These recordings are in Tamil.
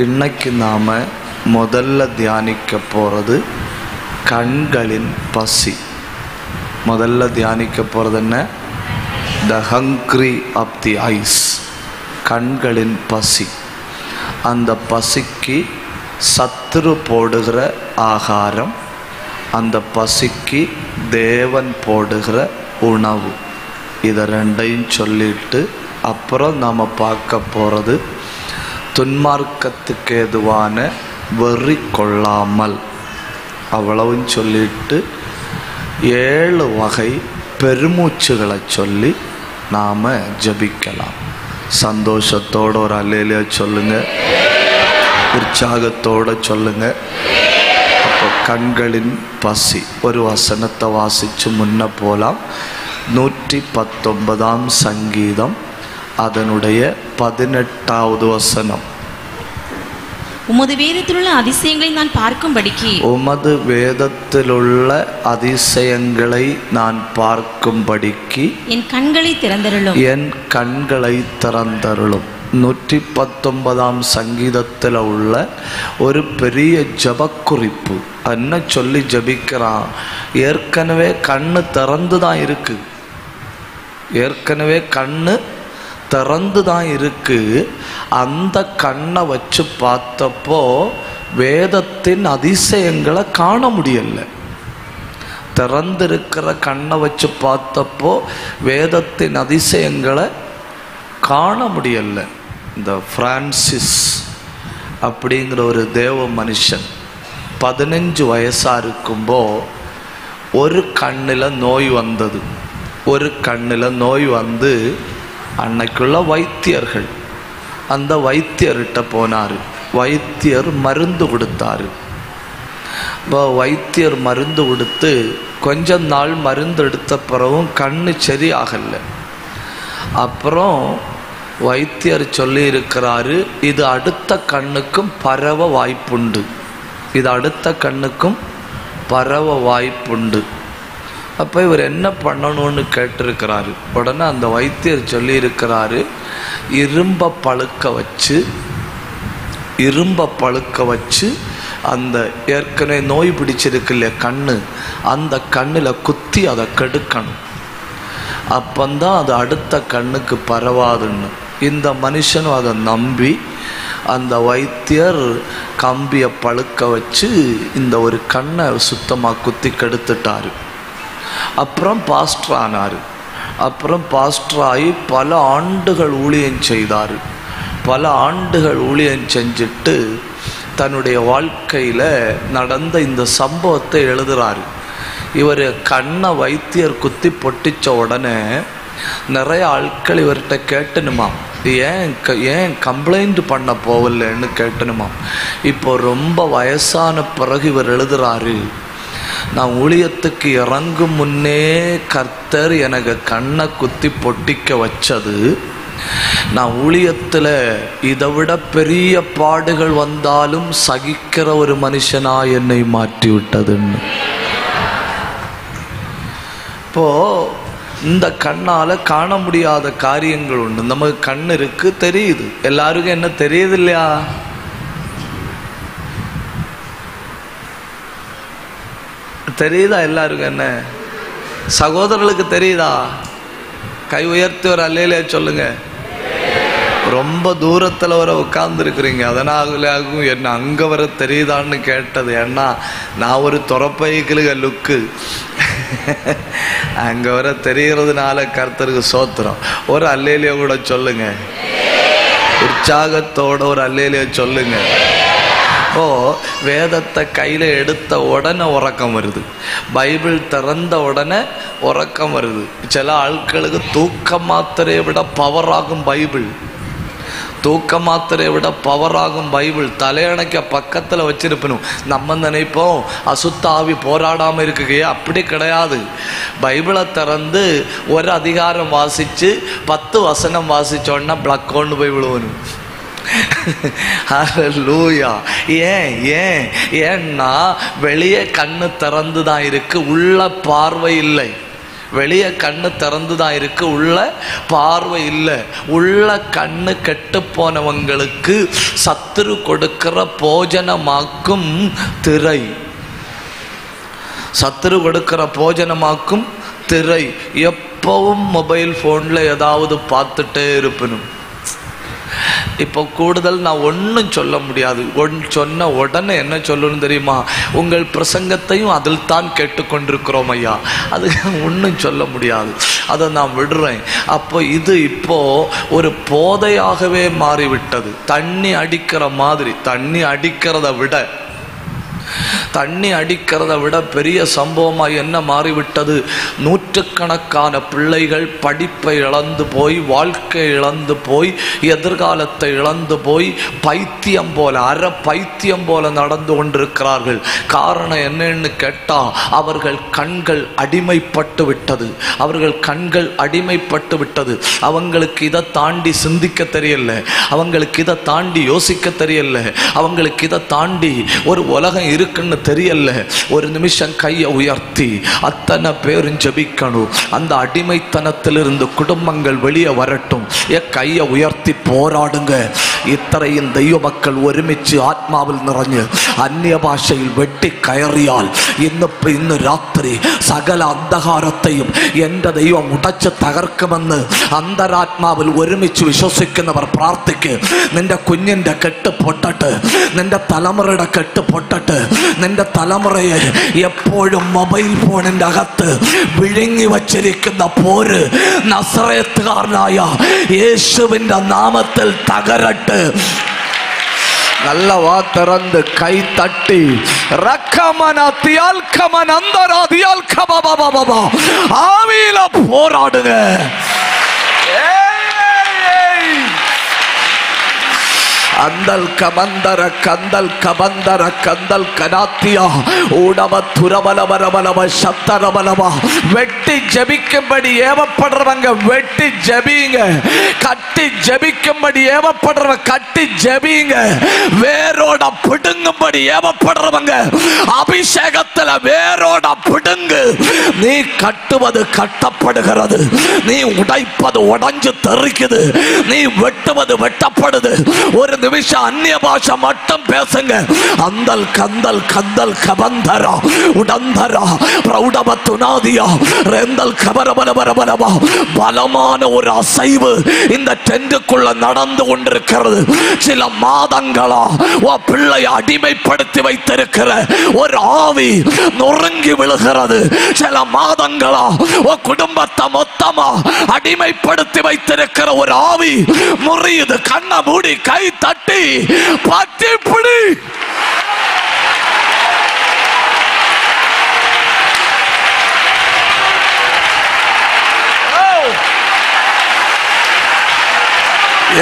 இன்னைக்கு நாம் முதல்ல தியானிக்க போகிறது கண்களின் பசி. முதல்ல தியானிக்க போகிறது என்ன? த ஹங்க்ரி ஆஃப் தி ஐஸ். கண்களின் பசி. அந்த பசிக்கு சத்துரு போடுகிற ஆகாரம், அந்த பசிக்கு தேவன் போடுகிற உணவு. இதை ரெண்டையும் சொல்லிட்டு அப்புறம் நாம் பார்க்க போகிறது துன்மார்க்கத்துக்கு ஏதுவான வெறி கொள்ளாமல். அவ்வளவும் சொல்லிட்டு 7 வகை பெருமூச்சுகளை சொல்லி நாம் ஜபிக்கலாம். சந்தோஷத்தோடு ஒரு அல்லேலூயா சொல்லுங்க, உற்சாகத்தோடு சொல்லுங்க. அப்போ கண்களின் பசி. ஒரு வசனத்தை வாசித்து முன்ன போலாம். 119ஆம் சங்கீதம் அதனுடைய 18வது வசனம். உமது வேதத்திலுள்ள அதிசயங்களை நான் பார்க்கும்படிக்கு, உமது வேதத்திலுள்ள அதிசயங்களை நான் பார்க்கும்படிக்கு என் கண்களை திறந்தருளும். என் கண்களை திறந்தருளும். 119ஆம் சங்கீதத்தில் உள்ள ஒரு பெரிய ஜபக்குறிப்பு. என்ன சொல்லி ஜபிக்கிறான்? ஏற்கனவே கண்ணு திறந்து தான் இருக்கு. ஏற்கனவே கண்ணு திறந்து தான் இருக்கு. அந்த கண்ணை வச்சு பார்த்தப்போ வேதத்தின் அதிசயங்களை காண முடியல. திறந்திருக்கிற கண்ணை வச்சு பார்த்தப்போ வேதத்தின் அதிசயங்களை காண முடியல. இந்த பிரான்சிஸ் அப்படிங்கிற ஒரு தேவ மனுஷன் 15 வயசாக இருக்கும்போ ஒரு கண்ணில் நோய் வந்தது. ஒரு கண்ணில் நோய் வந்து அன்னைக்குள்ள வைத்தியர்கள் அந்த வைத்தியர்கிட்ட போனார். வைத்தியர் மருந்து கொடுத்தாரு. இப்போ வைத்தியர் மருந்து கொடுத்து கொஞ்ச நாள் மருந்து எடுத்த பிறகும் கண்ணு சரியாகலை. அப்புறம் வைத்தியர் சொல்லி இருக்கிறாரு, இது அடுத்த கண்ணுக்கும் பரவ வாய்ப்புண்டு. இது அடுத்த கண்ணுக்கும் பரவ வாய்ப்புண்டு. அப்போ இவர் என்ன பண்ணணும்னு கேட்டிருக்கிறாரு. உடனே அந்த வைத்தியர் சொல்லி இருக்கிறாரு, இரும்பை பழுக்க வச்சு அந்த ஏற்கனவே நோய் பிடிச்சிருக்கு இல்லையா கண்ணு, அந்த கண்ணில் குத்தி அதை கெடுக்கணும். அப்பந்தான் அது அடுத்த கண்ணுக்கு பரவாதுன்னு. இந்த மனுஷனும் அதை நம்பி அந்த வைத்தியர் கம்பியை பழுக்க வச்சு இந்த ஒரு கண்ணை சுத்தமாக குத்தி கெடுத்துட்டாரு. அப்புறம் பாஸ்டர் ஆனார். அப்புறம் பாஸ்டர் ஆகி பல ஆண்டுகள் ஊழியம் செய்தார். பல ஆண்டுகள் ஊழியம் செஞ்சுட்டு தன்னுடைய வாழ்க்கையில் நடந்த இந்த சம்பவத்தை எழுதுகிறாரு. இவர் கண்ணை வைத்தியர் குத்தி பொட்டிச்ச உடனே நிறைய ஆட்கள் இவர்கிட்ட கேட்டணுமா, ஏன் கம்ப்ளைண்ட் பண்ண போகலன்னு கேட்டணுமா. இப்போ ரொம்ப வயசான பிறகு இவர் எழுதுகிறாரு, நான் ஊழியத்துக்கு இறங்கும் முன்னே கர்த்தர் எனக்கு கண்ணை குத்தி பொட்டிக்க வச்சது. நான் ஊழியத்தில் இதை விட பெரிய பாடுகள் வந்தாலும் சகிக்கிற ஒரு மனுஷனா என்னை மாற்றி விட்டதுன்னு. இப்போ இந்த கண்ணால் காண முடியாத காரியங்கள் உண்டு. நமக்கு கண் இருக்கு, தெரியுது. எல்லாருக்கும் என்ன தெரியுது இல்லையா? தெரியுதா? எல்லாருக்கும் என்ன? சகோதரர்களுக்கு தெரியுதா? கை உயர்த்தி ஒரு அல்லேலூயா சொல்லுங்க. ரொம்ப தூரத்தில் வர உட்கார்ந்துருக்குறீங்க, அதனாகும் என்ன அங்கே வர தெரியுதான்னு கேட்டது. ஏன்னா நான் ஒரு துறப்பைகளுக்கு லுக்கு அங்கே வர தெரிகிறதுனால கர்த்தருக்கு சோத்திரம். ஒரு அல்லேலூயா கூட சொல்லுங்க, உற்சாகத்தோட ஒரு அல்லேலூயா சொல்லுங்க. ஓ, வேதத்தை கையில் எடுத்த உடனே உறக்கம் வருது. பைபிள் திறந்த உடனே உறக்கம் வருது. சில ஆட்களுக்கு தூக்க மாத்திரையை விட பவராகும் பைபிள். தூக்க மாத்திரையை விட பவராகும் பைபிள். தலையணைக்க பக்கத்தில் வச்சிருப்பணும். நம்ம நினைப்போம் அசுத்த ஆவி போராடாமல் இருக்குகையே, அப்படி கிடையாது. பைபிளை திறந்து ஒரு அதிகாரம் வாசித்து 10 வசனம் வாசிச்சோன்னா பிளக் கொண்டு போய் விழுவணும். ஹல்லேலூயா. ஏன்னா வெளியே கண்ணு திறந்து தான் இருக்கு, உள்ள பார்வை இல்லை. வெளியே கண்ணு திறந்து தான் இருக்கு, உள்ள பார்வை இல்லை. உள்ள கண்ணு கெட்டு போனவங்களுக்கு சத்துரு கொடுக்கிற போஜனமாக்கும் திரை, சத்துரு கொடுக்கிற போஜனமாக்கும் திரை. எப்பவும் மொபைல் ஃபோனில் ஏதாவது பார்த்துட்டே இருப்பணும். இப்போ கூடுதல் நான் ஒன்றும் சொல்ல முடியாது. சொன்ன உடனே என்ன சொல்லணும் தெரியுமா? உங்கள் பிரசங்கத்தையும் அதில் தான் கேட்டுக்கொண்டிருக்கிறோம் ஐயா, அது ஒன்றும் சொல்ல முடியாது, அதை நான் விடுறேன். அப்போ இது இப்போ ஒரு போதையாகவே மாறிவிட்டது. தண்ணி அடிக்கிற மாதிரி, தண்ணி அடிக்கிறத விட பெரிய சம்பவமாக என்ன மாறிவிட்டது? நூற்றுக்கணக்கான பிள்ளைகள் படிப்பை இழந்து போய், வாழ்க்கை இழந்து போய், எதிர்காலத்தை இழந்து போய், பைத்தியம் போல, அரை பைத்தியம் போல நடந்து கொண்டிருக்கிறார்கள். காரணம் என்னன்னு கேட்டால், அவர்கள் கண்கள் அடிமைப்பட்டு விட்டது. அவர்கள் கண்கள் அடிமைப்பட்டு விட்டது. அவங்களுக்கு இதை தாண்டி சிந்திக்க தெரியல, அவங்களுக்கு இதை தாண்டி யோசிக்க தெரியல, அவங்களுக்கு இதை தாண்டி ஒரு உலகம் இருக்குன்னு தெரியல. ஒரு நிமிஷம் கையை உயர்த்தி அத்தனை பேரும் ஜெபிக்கணும். அந்த அடிமைத்தனத்திலிருந்து குடும்பங்கள் வெளியே வரட்டும். கையை உயர்த்தி போராடுங்க. இத்தனையும் தெய்வ மக்கள் ஒருமிச்சு ஆத்மாவில் நிறைஞ்சு அந்நிய பாஷையில் வெட்டி கயறியால் இன்னும் ராத்திரி சகல அந்தகாரத்தையும் எந்த தெய்வம் உடைச்சு തകർക്കുമെന്ന് അന്തരാത്മാവിൽ ഒരുമിച്ച് വിശ്വസിക്കുന്നവർ പ്രാർത്ഥിക്ക്. നിന്റെ കുഞ്ഞിൻ്റെ കെട്ട് പൊട്ടട്ട്, നിന്റെ തലമുറയുടെ കെട്ട് പൊട്ടട്ട്. നിന്റെ തലമുറയെ എപ്പോഴും മൊബൈൽ ഫോണിൻ്റെ അകത്ത് വിഴുങ്ങി വച്ചിരിക്കുന്ന പോര് നസറേത്തുകാരനായ യേശുവിൻ്റെ നാമത്തിൽ തകരട്ട്. நல்ல வா திறந்து கை தட்டி ஆவியில போராடுங்க. அந்தல் கபந்தர கந்தல் கபந்தர கந்தல் கனாத்தியா ஊடவ துரபலபரபலப சத்தரபலபா. வெட்டி ஜபிக்கும்படி ஏவப்படுறவங்க வெட்டி ஜபிங்க. கட்டி ஜபிக்கும்படி ஏவப்படுறவங்க கட்டி ஜபிங்க. வேரோட பிடுங்கும்படி ஏவப்படுறவங்க அபிஷேகத்துல வேரோட பிடுங்கு. நீ கட்டுவது கட்டப்படுகிறது, நீ உடைப்பது உடைஞ்சு தெரிக்குது, நீ வெட்டுவது வெட்டப்படுது. ஒரு நிமிஷம் அந்நிய பாஷை மட்டும் பேசுங்க. அந்தல் கந்தல் கந்தல் கபந்தரா உடந்தரா பிரௌடபத்துனாதியா ரெந்தல் கபரபலபரபலபா. பலமான ஒரு அசைவு இந்த டென்ட்டுக்குள்ள நடந்து கொண்டிருக்கிறது. சில மாதங்களா உன் பிள்ளையை அடிமைப்படுத்தி வைத்திருக்கிற ஒரு ஆவி நொறுங்கி விழுகிறது. சில மாதங்களா உன் குடும்பத்தை மொத்தமா அடிமைப்படுத்தி வைத்திருக்கிற ஒரு ஆவி முறியுது. கண்ணை மூடி கை தட்டி பத்தி பிடி.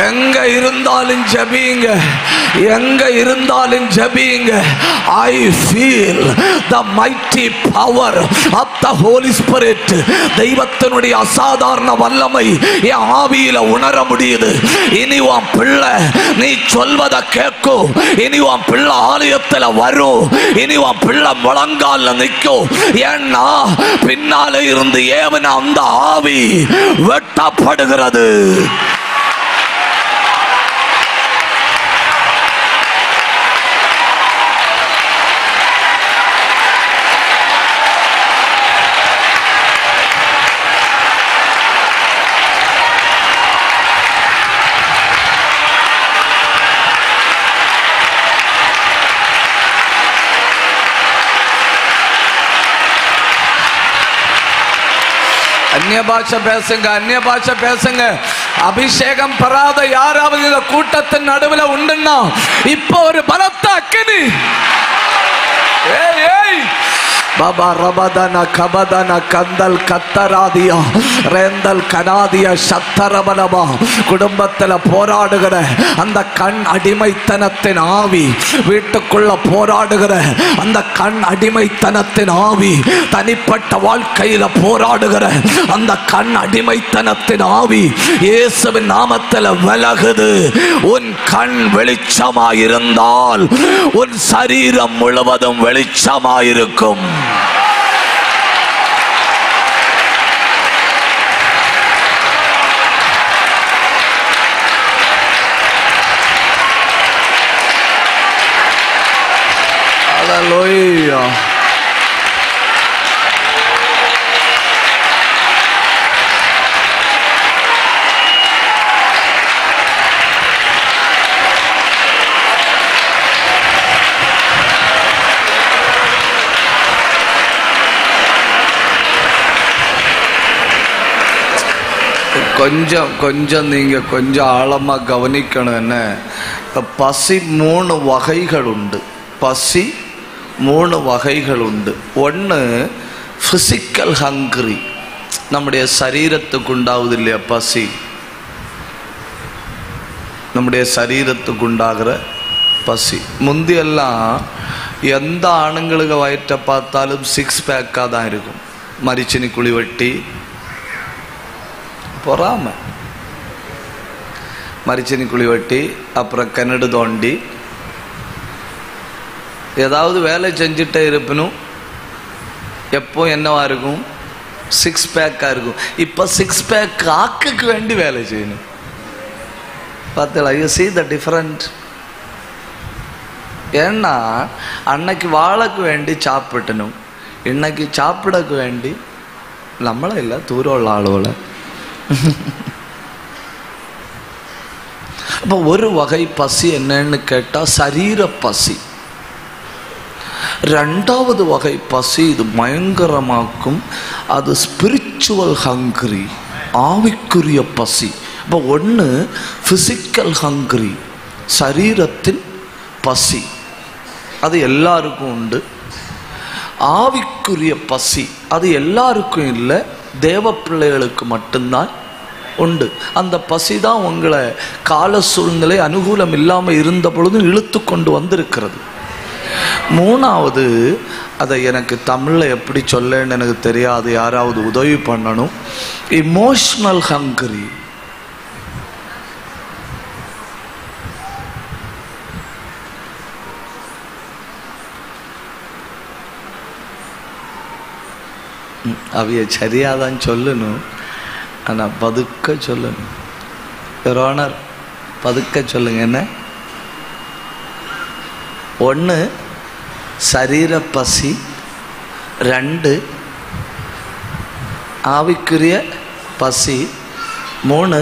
எங்க இருந்தாலும் ஜபிங்க, எங்க இருந்தாலும் ஜபிங்க. I feel the mighty power of the Holy Spirit. தெய்வத்தினுடைய அசாதாரண வல்லமை என் ஆவியில உணர முடியுது. இனி உன் பிள்ளை நீ சொல்வத கேட்கும். இனி உன் பிள்ளை ஆலயத்துல வரும். இனி உன் பிள்ளை முழங்கால நிற்கும். ஏன்னா பின்னால இருந்து ஏவன அந்த ஆவி வெட்டப்படுகிறது. அந்நிய பாஷை பேசுங்க, அந்நிய பாஷை பேசுங்க. அபிஷேகம் பெறாத யாராவது இந்த கூட்டத்தின் நடுவில் உண்டுன்னா இப்போ ஒரு பலத்த அக்கினி. ஏய் ஏய் பாபா ரபதன கபதன கந்தல் கத்தராதியா ரேந்தல் கனாதியா சத்தரபலபா. குடும்பத்தில் போராடுகிற அந்த கண் அடிமைத்தனத்தின் ஆவி, வீட்டுக்குள்ள போராடுகிற அந்த கண் அடிமைத்தனத்தின் ஆவி, தனிப்பட்ட வாழ்க்கையில போராடுகிற அந்த கண் அடிமைத்தனத்தின் ஆவி இயேசுவின் நாமத்தில் விலகுது. உன் கண் வெளிச்சமாயிருந்தால் உன் சரீரம் முழுவதும் வெளிச்சமாயிருக்கும். ஹல்லேலூயா. கொஞ்சம் நீங்க கொஞ்சம் ஆழமா கவனிக்கணும். என்ன, பசி 3 வகைகள் உண்டு. பசி 3 வகைகள் உண்டு. ஒன்று பிசிக்கல் ஹங்கிரி, நம்முடைய சரீரத்துக்கு உண்டாகுது இல்லையா பசி, நம்முடைய சரீரத்துக்கு உண்டாகிற பசி. முந்தியெல்லாம் எந்த ஆணுங்களுக்கு வயிற்றை பார்த்தாலும் 6 பேக்காக தான் இருக்கும். மரிச்சினி குழி வெட்டி பொறாம, மரிச்சினி குழி வெட்டி அப்புறம் கிணறு தோண்டி ஏதாவது வேலை செஞ்சுட்டே இருப்பணும். எப்போ என்னவா இருக்கும்? 6 பேக்காக இருக்கும். இப்போ 6 பேக் ஆக்குக்கு வேண்டி வேலை செய்யணும். பார்த்தீங்களா? You see the different. ஏன்னா அன்னைக்கு வாழைக்கு வேண்டி சாப்பிட்டணும், இன்னைக்கு சாப்பிடக்கு வேண்டி நம்மள இல்லை தூரம் உள்ள ஆளுகளை. அப்போ ஒரு வகை பசி என்னன்னு கேட்டால் சரீர பசி. 2வது வகை பசி, இது பயங்கரமாக்கும், அது ஸ்பிரிச்சுவல் ஹங்கிரி, ஆவிக்குரிய பசி. இப்போ ஒன்று ஃபிசிக்கல் ஹங்கிரி, சரீரத்தின் பசி, அது எல்லாருக்கும் உண்டு. ஆவிக்குரிய பசி அது எல்லாருக்கும் இல்லை, தேவ பிள்ளைகளுக்கு மட்டும்தான் உண்டு. அந்த பசி தான் உங்களை கால சூழ்நிலை அனுகூலம் இல்லாமல் இருந்த பொழுதும் இழுத்து கொண்டு வந்திருக்கிறது. 3வது, அதை எனக்கு தமிழில் எப்படி சொல்லன்னு எனக்கு தெரியாது, யாராவது உதவி பண்ணணும். Emotional hungry. அவைய சரியாதான் சொல்லணும், ஆனால் பதுக்க சொல்லணும். யோனர் பதுக்க சொல்லுங்க. என்ன? 1 சரீர பசி, 2 ஆவிக்குரிய பசி, 3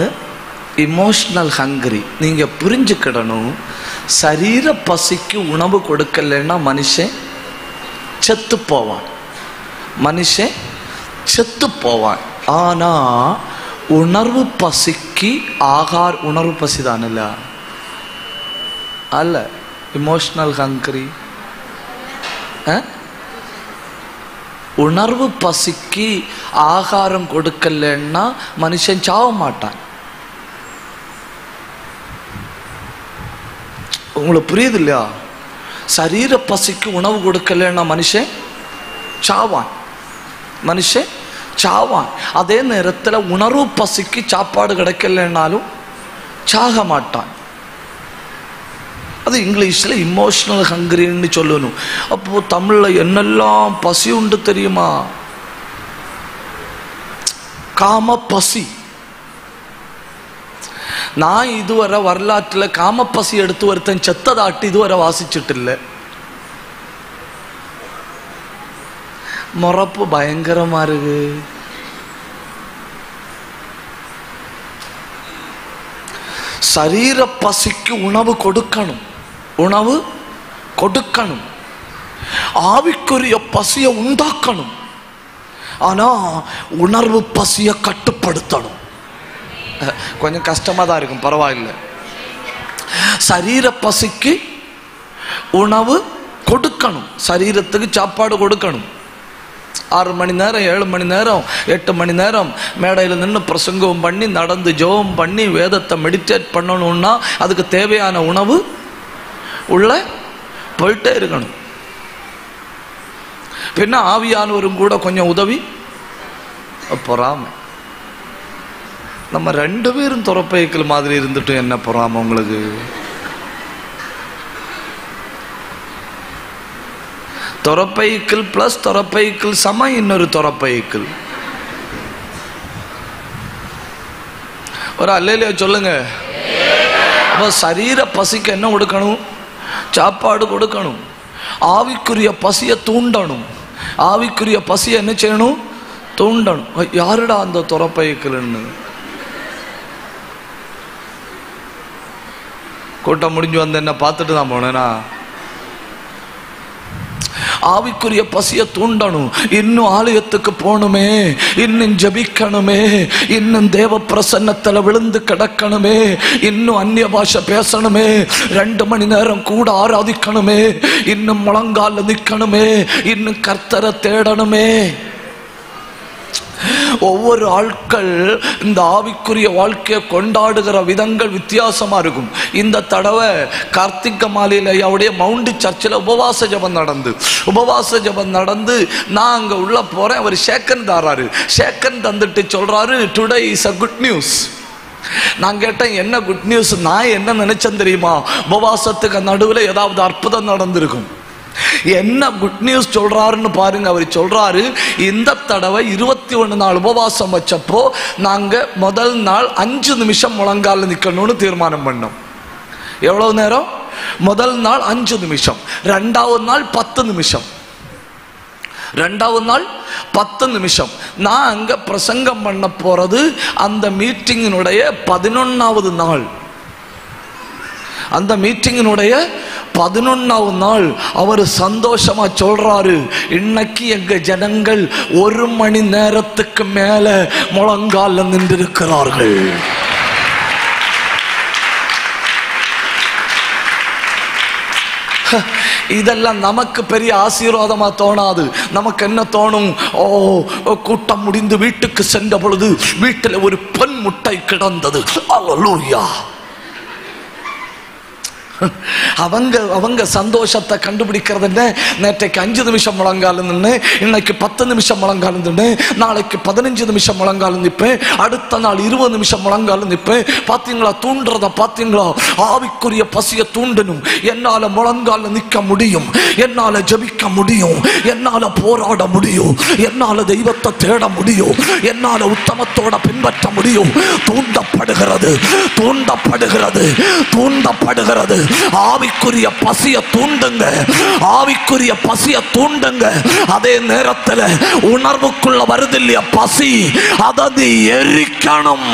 இமோஷனல் ஹங்கரி. நீங்கள் புரிஞ்சுக்கிடணும், சரீர பசிக்கு உணவு கொடுக்கலன்னா மனுஷன் செத்து போவான், மனுஷன் செத்து போவான். ஆனால் உணர்வு பசிக்கு உணர்வு பசி தான் இல்லை அல்ல, இமோஷனல் ஹங்கரி. உணர்வு பசிக்கு ஆகாரம் கொடுக்கலன்னா மனுஷன் சாவ மாட்டான். உங்களுக்கு புரியுது இல்லையா? சரீர பசிக்கு உணவு கொடுக்கலன்னா மனுஷன் சாவான், மனுஷன் சாவான். அதே நேரத்தில் உணர்வு பசிக்கு சாப்பாடு கிடைக்கலனாலும் சாக மாட்டான். அது இங்கிலீஷில் இமோஷனல் ஹங்கரின்னு சொல்லணும். அப்போ தமிழில் என்னெல்லாம் பசி உண்டு தெரியுமா? காம பசி. நான் இதுவரை வரலாற்றில் காம பசி எடுத்து ஒருத்தன் செத்ததாட்டு இதுவரை வாசிச்சுட்டு இல்லை. முறப்பு பயங்கரமா இருக்கு. சரீர பசிக்கு உணவு கொடுக்கணும், உணவு கொடுக்கணும். ஆவிக்குரிய பசியை உண்டாக்கணும், ஆனா உணர்வு பசியை கட்டுப்படுத்தணும். கொஞ்சம் கஷ்டமா தான் இருக்கும், பரவாயில்லை. சரீர பசிக்கு உணவு கொடுக்கணும், சரீரத்துக்கு சாப்பாடு கொடுக்கணும். 6 மணி நேரம் 7 மணி நேரம் 8 மணி நேரம் மேடையில் நின்று பிரசங்கம் பண்ணி நடந்து ஜெபம் பண்ணி வேதத்தை மெடிடேட் பண்ணணும்னா அதுக்கு தேவையான உணவு உள்ள போயிட்டே இருக்கணும். பின்ன ஆவியானவரும் கூட கொஞ்சம் உதவி பொறாம. நம்ம 2 பேரும் துறப்பைக்கள் மாதிரி இருந்துட்டு என்ன பொறாம உங்களுக்கு? துறப்பைக்கள் பிளஸ் துறப்பைக்கள் சம இன்னொரு துறப்பைக்கள். ஒரு அல்லேலூயா சொல்லுங்க. அப்போ சரீர பசிக்கு என்ன கொடுக்கணும்? சாப்பாடு கொடுக்கணும். ஆவிக்குரிய பசியை தூண்டணும். ஆவிக்குரிய பசியை என்ன செய்யணும்? தூண்டணும். யாருடா அந்த துறப்பைக்குன்னு கூட்டம் முடிஞ்சு வந்து என்ன பார்த்துட்டு தான் போனேனா? ஆவிக்குரிய பசியை தூண்டணும். இன்னும் ஆலயத்துக்கு போகணுமே, இன்னும் ஜபிக்கணுமே, இன்னும் தேவ பிரசன்னத்தில் விழுந்து கிடக்கணுமே, இன்னும் அந்நிய பாஷை பேசணுமே, 2 மணி நேரம் கூட ஆராதிக்கணுமே, இன்னும் முழங்கால நிற்கணுமே, இன்னும் கர்த்தரை தேடணுமே. ஒவ்வொரு ஆட்கள் இந்த ஆவிக்குரிய வாழ்க்கையை கொண்டாடுகிற விதங்கள் வித்தியாசமா இருக்கும். இந்த தடவை கார்த்திகை மாலையில அவருடைய மவுண்ட் சர்ச்சில் உபவாச ஜபம் நடந்து நான் அங்க உள்ள போறேன். அவர் ஷேக்கன் தாராரு. ஷேக்கன் தந்துட்டு சொல்றாரு, today is a good news. நான் கேட்டேன், என்ன குட் நியூஸ்? நான் என்ன நினைச்சேன் தெரியுமா? உபவாசத்துக்கு நடுவில் ஏதாவது அற்புதம் நடந்திருக்கும். என்ன குட் நியூஸ் சொல்றாருன்னு பாருங்க. அவர் சொல்றாரு, இந்த தடவை 21 நாள் உபவாசம் வச்சப்போ நாங்க முதல் நாள் 5 நிமிஷம் முழங்கால நிக்கணும்னு தீர்மானம் பண்ணோம். எவ்வளவு நேரம்? முதல் நாள் 5 நிமிஷம், 2வது நாள் 10 நிமிஷம், 2வது நாள் 10 நிமிஷம். நான் அங்க பிரசங்கம் பண்ண போறது அந்த மீட்டிங்கினுடைய 11வது நாள். அந்த மீட்டிங்கினுடைய 11வது நாள் அவர் சந்தோஷமா சொல்றாரு, இன்னைக்கு எங்க ஜனங்கள் 1 மணி நேரத்துக்கு மேல முழங்கால நின்றிருக்கிறார்கள். இதெல்லாம் நமக்கு பெரிய ஆசீர்வாதமா தோணாது. நமக்கு என்ன தோணும்? ஓ, கூட்டம் முடிந்து வீட்டுக்கு சென்ற பொழுது வீட்டில் ஒரு பெண் முட்டை கிடந்தது. அல்லேலூயா. அவங்க சந்தோஷத்தை கண்டுபிடிக்கிறது என்ன? நேற்றைக்கு 5 நிமிஷம் முழங்கால நின்று, இன்னைக்கு 10 நிமிஷம் முழங்கால நின்று, நாளைக்கு 15 நிமிஷம் முழங்கால நிற்பேன், அடுத்த நாள் 20 நிமிஷம் முழங்கால நிற்பேன். பாத்தீங்களா தூண்டுறத? பாத்தீங்களா? ஆவிக்குரிய பசியை தூண்டணும். என்னால முழங்கால நிற்க முடியும், என்னால ஜபிக்க முடியும், என்னால போராட முடியும், என்னால தெய்வத்தை தேட முடியும், என்னால உத்தமத்தோட பின்பற்ற முடியும். தூண்டப்படுகிறது, தூண்டப்படுகிறது, தூண்டப்படுகிறது. ஆவிக்குரிய பசியை தூண்டுங்க, ஆவிக்குரிய பசியை தூண்டுங்க. அதே நேரத்தில் உணர்வுக்குள்ள வருது இல்லையா பசி, அதை எரிக்கணும்.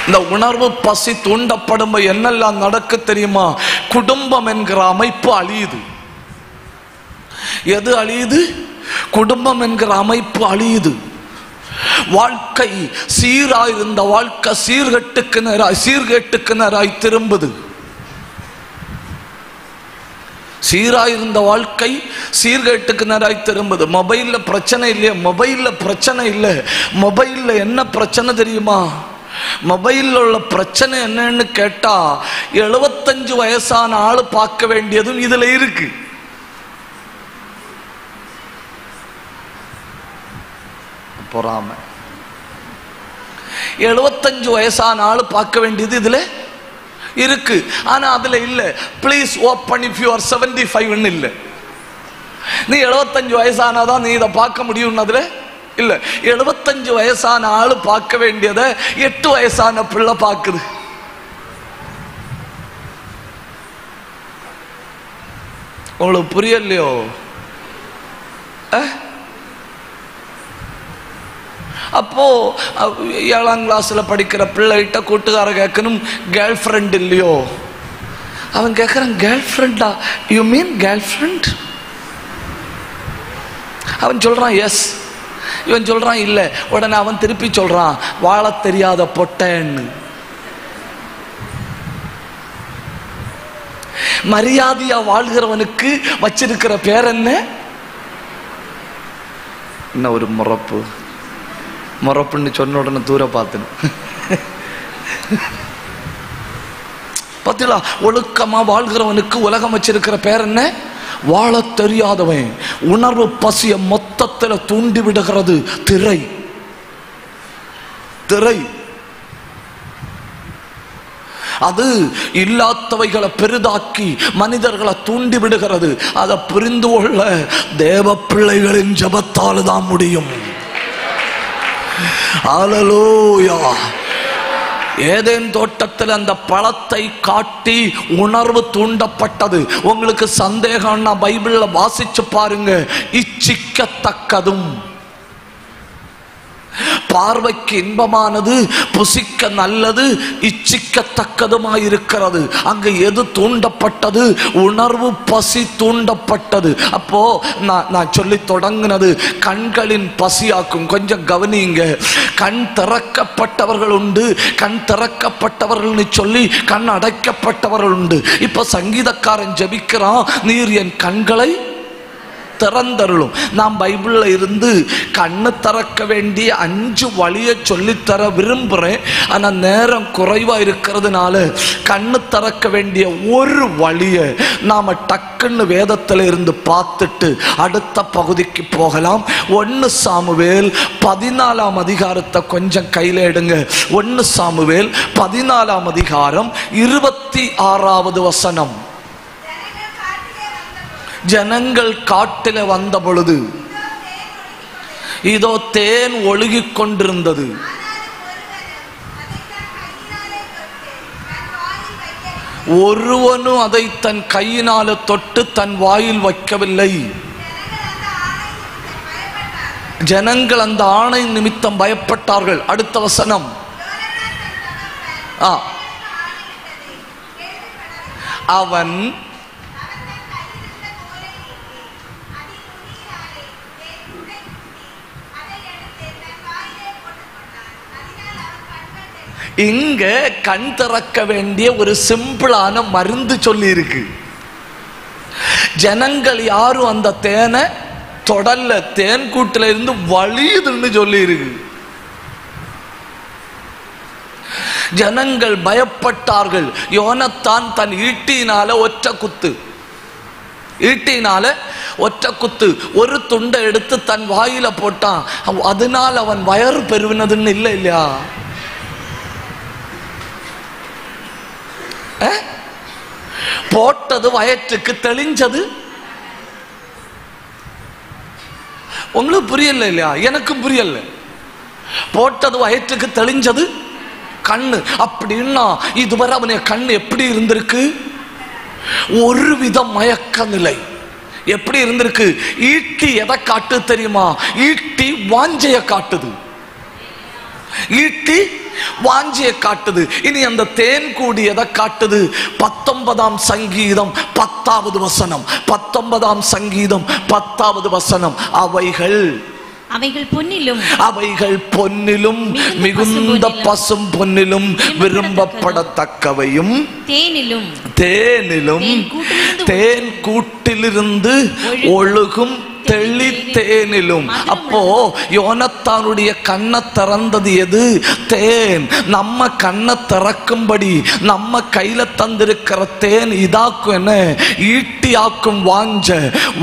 இந்த உணர்வு பசி தூண்டப்படும் என்னெல்லாம் நடக்கு தெரியுமா? குடும்பம் என்கிற அமைப்பு அழியுது. எது அழியுது? குடும்பம் என்கிற அமைப்பு அழியுது. வாழ்க்கை சீராயிருந்த வாழ்க்கை சீர்கேட்டுக்கு நேராய் திரும்புது. சீராயிருந்த வாழ்க்கை சீர்கேட்டுக்கு நேராய் திரும்புது. மொபைல்ல பிரச்சனை இல்லையா? மொபைல்ல பிரச்சனை இல்லை. மொபைல்ல என்ன பிரச்சனை தெரியுமா? மொபைல்ல உள்ள பிரச்சனை என்னன்னு கேட்டா, 75 வயசான ஆளு பார்க்க வேண்டியதும் இதுல இருக்கு. பொறாம. 75 வயசான ஆளு பார்க்க வேண்டியது இதுல இருக்கு. ஆனா அதுல இல்ல, please open if you are 75 இல்ல. நீ 75 வயசானாதான் நீ இதை பார்க்க முடியும். அதுல இல்ல. 75 வயசான ஆளு பார்க்க வேண்டியத 8 வயசான பிள்ளை பார்க்குது. உங்களுக்கு புரியலையோ? அப்போ 7ஆம் கிளாஸ்ல படிக்கிற பிள்ளைகிட்ட கூட்டுக்கார கேட்கணும், கேர்ள் ஃப்ரெண்ட் இல்லையோ? அவன் கேட்கறான், கேர்ள் ஃப்ரெண்டா? You mean girl friend? அவன் சொல்றான் எஸ். இவன் சொல்றான் இல்ல. உடனே அவன் திருப்பி சொல்றான், வாழ தெரியாத பொட்டன்னு. மரியாதையா வாழ்கிறவனுக்கு வச்சிருக்கிற பேர் என்ன? என்ன ஒரு முறப்பு. முறப்புன்னு சொன்ன உடனே தூர பார்த்தணும். பார்த்தீங்களா? ஒழுக்கமா வாழ்கிறவனுக்கு உலகம் வச்சிருக்கிற பேர் என்ன? வாழ தெரியாதவன். உணர்வு பசிய மொத்தத்தில் தூண்டி விடுகிறது திரை. திரை. அது இல்லாதவைகளை பெரிதாக்கி மனிதர்களை தூண்டி விடுகிறது. அதை புரிந்து கொள்ள தேவ பிள்ளைகளின் ஜெபத்தால் தான் முடியும். ஹல்லேலூயா. ஏதேன் தோட்டத்தில் அந்த பழத்தை காட்டி உணர்வு தூண்டப்பட்டது. உங்களுக்கு சந்தேகம்னா பைபிள்ல வாசிச்சு பாருங்க. இச்சிக்கத்தக்கதும் பார்வைக்கு இன்பமானது, புசிக்க நல்லது, இச்சிக்கத்தக்கதுமாயிருக்கிறது. அங்கு எது தூண்டப்பட்டது? உணர்வு, பசி தூண்டப்பட்டது. அப்போ நான் சொல்லி தொடங்கினது கண்களின் பசியாக்கும். கொஞ்சம் கவனிங்க. கண் திறக்கப்பட்டவர்கள் உண்டு, கண் திறக்கப்பட்டவர்கள் சொல்லி கண் அடைக்கப்பட்டவர்கள் உண்டு. இப்ப சங்கீதக்காரன் ஜெபிக்கிறான், நீர் என் கண்களை திறந்தருளும். நான் பைபிள்ல இருந்து கண்ணு திறக்க வேண்டிய 5 வழியை சொல்லித்தர விரும்புறேன். ஆனா நேரம் குறைவா இருக்கிறதுனால கண்ணு திறக்க வேண்டிய ஒரு வழியை நாம டக்குன்னு வேதத்துல இருந்து பார்த்துட்டு அடுத்த பகுதிக்கு போகலாம். 1 சாமுவேல் 14ஆம் அதிகாரத்தை கொஞ்சம் கையில எடுங்க. 1 சாமுவேல் 14ஆம் அதிகாரம் 26வது வசனம். ஜனங்கள் காட்டில வந்த பொழுது இதோ தேன் ஒழுகிக் கொண்டிருந்தது. ஒருவனும் அதை தன் கையினால தொட்டு தன் வாயில் வைக்கவில்லை. ஜனங்கள் அந்த ஆணை நிமித்தம் பயப்பட்டார்கள். அடுத்த வசனம். அவன் இங்க கண் திறக்க வேண்டிய ஒரு சிம்பிளான மருந்து சொல்லி இருக்கு. ஜனங்கள் யாரும் அந்த தேனை தொடல்ல, தேன் கூட்டுல இருந்து வலியுதுன்னு சொல்லி இருக்கு. ஜனங்கள் பயப்பட்டார்கள். யோனத்தான் தன் ஈட்டினால ஒற்ற குத்து ஒரு துண்டை எடுத்து தன் வாயில போட்டான். அதனால் அவன் வயறு பெருவினதுன்னு இல்லை இல்லையா? போட்டது வயிற்றுக்கு, தெளிஞ்சது உங்களுக்கு புரியல இல்லையா? எனக்கும் புரியல. போட்டது வயிற்றுக்கு, தெளிஞ்சது கண்ணு. அப்படின்னா இதுவரை அவனுடைய கண்ணு எப்படி இருந்திருக்கு? ஒரு வித மயக்க நிலை. எப்படி இருந்திருக்கு? ஈட்டி எதை காட்டு தெரியுமா? ஈட்டி வாஞ்சைய காட்டுது. ஈட்டி வாஞ்சியை காட்டுது. இனி அந்த தேன் கூடி எதை காட்டுது? 19ஆம் சங்கீதம் 10வது வசனம். 19ஆம் சங்கீதம் 10வது வசனம். அவைகள் பொன்னிலும் மிகுந்த பசும் பொன்னிலும் விரும்பப்படத்தக்கவையும் தேனிலும் தேன் கூட்டிலிருந்து ஒழுகும் தெளித்தேனிலும். அப்போ யோனத்தானுடைய கண்ணை திறந்தது எது? தேன். நம்ம கண்ணை திறக்கும்படி நம்ம கையில தந்திருக்கிற தேன் இதாக்கும். என்ன? ஈட்டியாக்கும்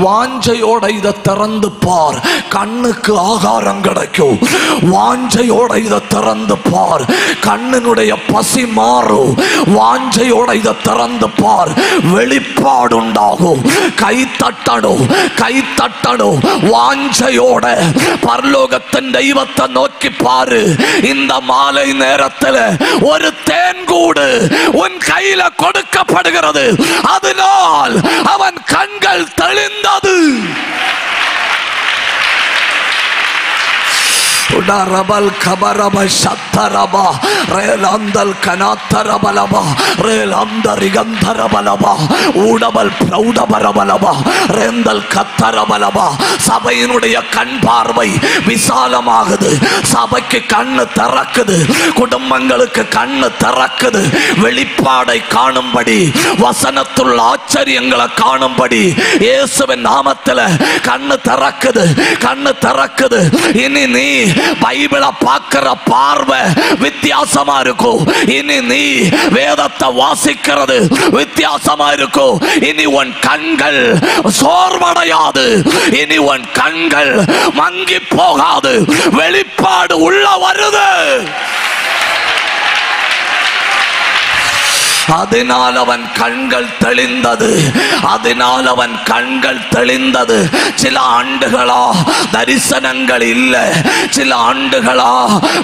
வாஞ்சையோட இதை திறந்து பார், கண்ணுக்கு ஆகாரம் கிடைக்கும். வாஞ்சையோட இதை திறந்து பார், கண்ணினுடைய பசி மாறும். வாஞ்சையோட இதை திறந்து பார், வெளிப்பாடு உண்டாகும். கை தட்டணும். வாஞ்சையோட பரலோகத்தின் தெய்வத்தை நோக்கி பாரு. இந்த மாலை நேரத்தில் ஒரு தேன்கூடு உன் கையில கொடுக்கப்படுகிறது. அதனால் அவன் கண்கள் தெளிந்தது. உடரபல் கபரப சத்தரபா ரேலந்தல் கனாத்தரபலபா ரேலந்தரிகந்தரபலபா ஊடபல் பிரௌடபரபலபா ரேந்தல் கத்தரபலபா. சபையினுடைய கண் பார்வை விசாலமாகுது. சபைக்கு கண்ணு திறக்குது. குடும்பங்களுக்கு கண்ணு திறக்குது. வெளிப்பாடை காணும்படி, வசனத்துள்ள ஆச்சரியங்களை காணும்படி இயேசுவின் நாமத்தில் கண்ணு திறக்குது. இனி நீ பைபிளை பார்க்கிற பார்வை வித்தியாசமா இருக்கும். இனி நீ வேதத்தை வாசிக்கிறது வித்தியாசமா இருக்கும். இனி உன் கண்கள் சோர்வடையாது. இனி உன் கண்கள் மங்கி போகாது. வெளிப்பாடு உள்ள வருது. அதனால் அவன் கண்கள் தெளிந்தது. அதனால் அவன் கண்கள் தெளிந்தது. சில ஆண்டுகளா தரிசனங்கள் இல்லை, சில ஆண்டுகளா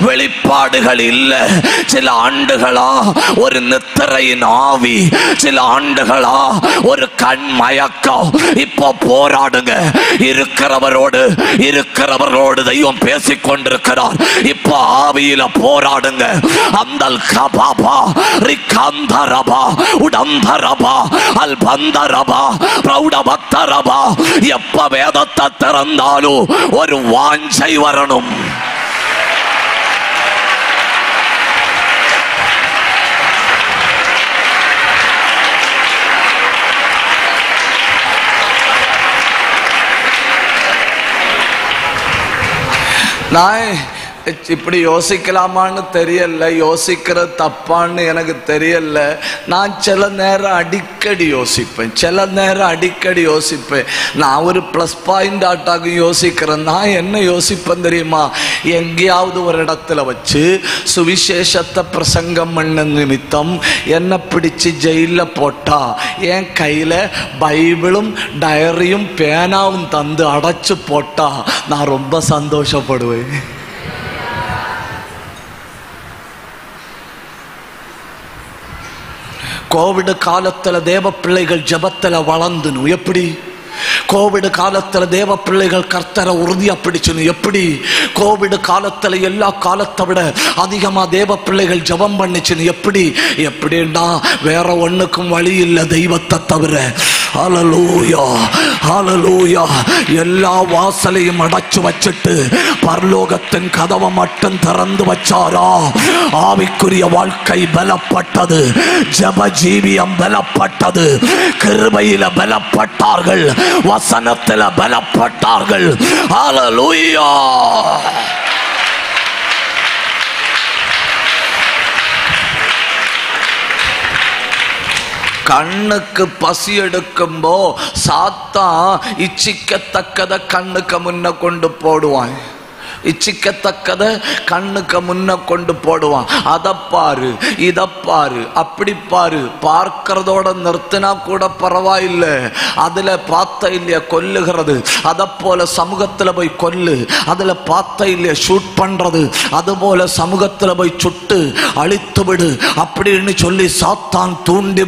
வெளிப்பாடுகள் இல்லை, சில ஆண்டுகளா ஒரு நித்திரையின் ஆவி, சில ஆண்டுகளா ஒரு கண் மயக்கம். இப்போ போராடுங்க. இருக்கிறவரோடு தெய்வம் பேசிக் கொண்டிருக்கிறார். இப்போ ஆவியில போராடுங்க. அந்தல் கபாபா ரிகந்தரபா உடந்தரபா அல்பந்தரபா பிரௌடபத்தரபா. எப்ப வேதத்தை திறந்தாலும் ஒரு வாஞ்சை வரணும். நான் இப்படி யோசிக்கலாமான்னு தெரியல, யோசிக்கிறது தப்பான்னு எனக்கு தெரியல. நான் சில நேரம் அடிக்கடி யோசிப்பேன். நான் ஒரு ப்ளஸ் பாயிண்ட் ஆட்டாக யோசிக்கிறேன். நான் என்ன யோசிப்பேன் தெரியுமா? எங்கேயாவது ஒரு இடத்துல வச்சு சுவிசேஷத்தை பிரசங்கம் பண்ண நிமித்தம் என்னை பிடிச்சு ஜெயிலில் போட்டா என் கையில் பைபிளும் டைரியும் பேனாவும் தந்து அடைச்சு போட்டா நான் ரொம்ப சந்தோஷப்படுவேன். கோவிட் காலத்துல தேவ பிள்ளைகள் ஜெபத்துல வளர்ந்துணும். எப்படி? கோவிட் காலத்துல தேவ பிள்ளைகள் கர்த்தரை உறுதியா பிடிச்சணும். எப்படி? கோவிட் காலத்துல எல்லா காலத்தை விட அதிகமா தேவ பிள்ளைகள் ஜெபம் பண்ணிச்சுன்னு. எப்படின்னா வேற ஒண்ணுக்கும் வழி இல்லை தெய்வத்தை தவிர. ஹல்லேலூயா, ஹல்லேலூயா. எல்லா வாசலையும் அடைச்சு வச்சுட்டு பரலோகத்தின் கதவை மட்டும் திறந்து வச்சாரா ஆவிக்குரிய வாழ்க்கை பலப்பட்டது, ஜெப ஜீவியம் பலப்பட்டது, கிருபையில பலப்பட்டார்கள், வசனத்தில் பலப்பட்டார்கள். ஹல்லேலூயா. கண்ணுக்கு பசி எடுக்கும்போ சாத்தான் இச்சிக்கத்தக்கதை கண்ணுக்கு முன்ன கொண்டு போடுவான். இச்சிக்கத்தக்கதை கண்ணுக்கு முன்ன கொண்டு போடுவான். அதை பாரு, இதை பாரு, அப்படி பாரு. பார்க்கிறதோட நிறுத்தினா கூட பரவாயில்லை. அதுல பார்த்த இல்லையா கொல்லுகிறது, அதை போல சமூகத்துல போய் கொல்லு. அதுல பார்த்த இல்லையா ஷூட் பண்றது, அது போல சமூகத்துல போய் சுட்டு அழித்து விடு அப்படின்னு சொல்லி சாத்தான் தூண்டி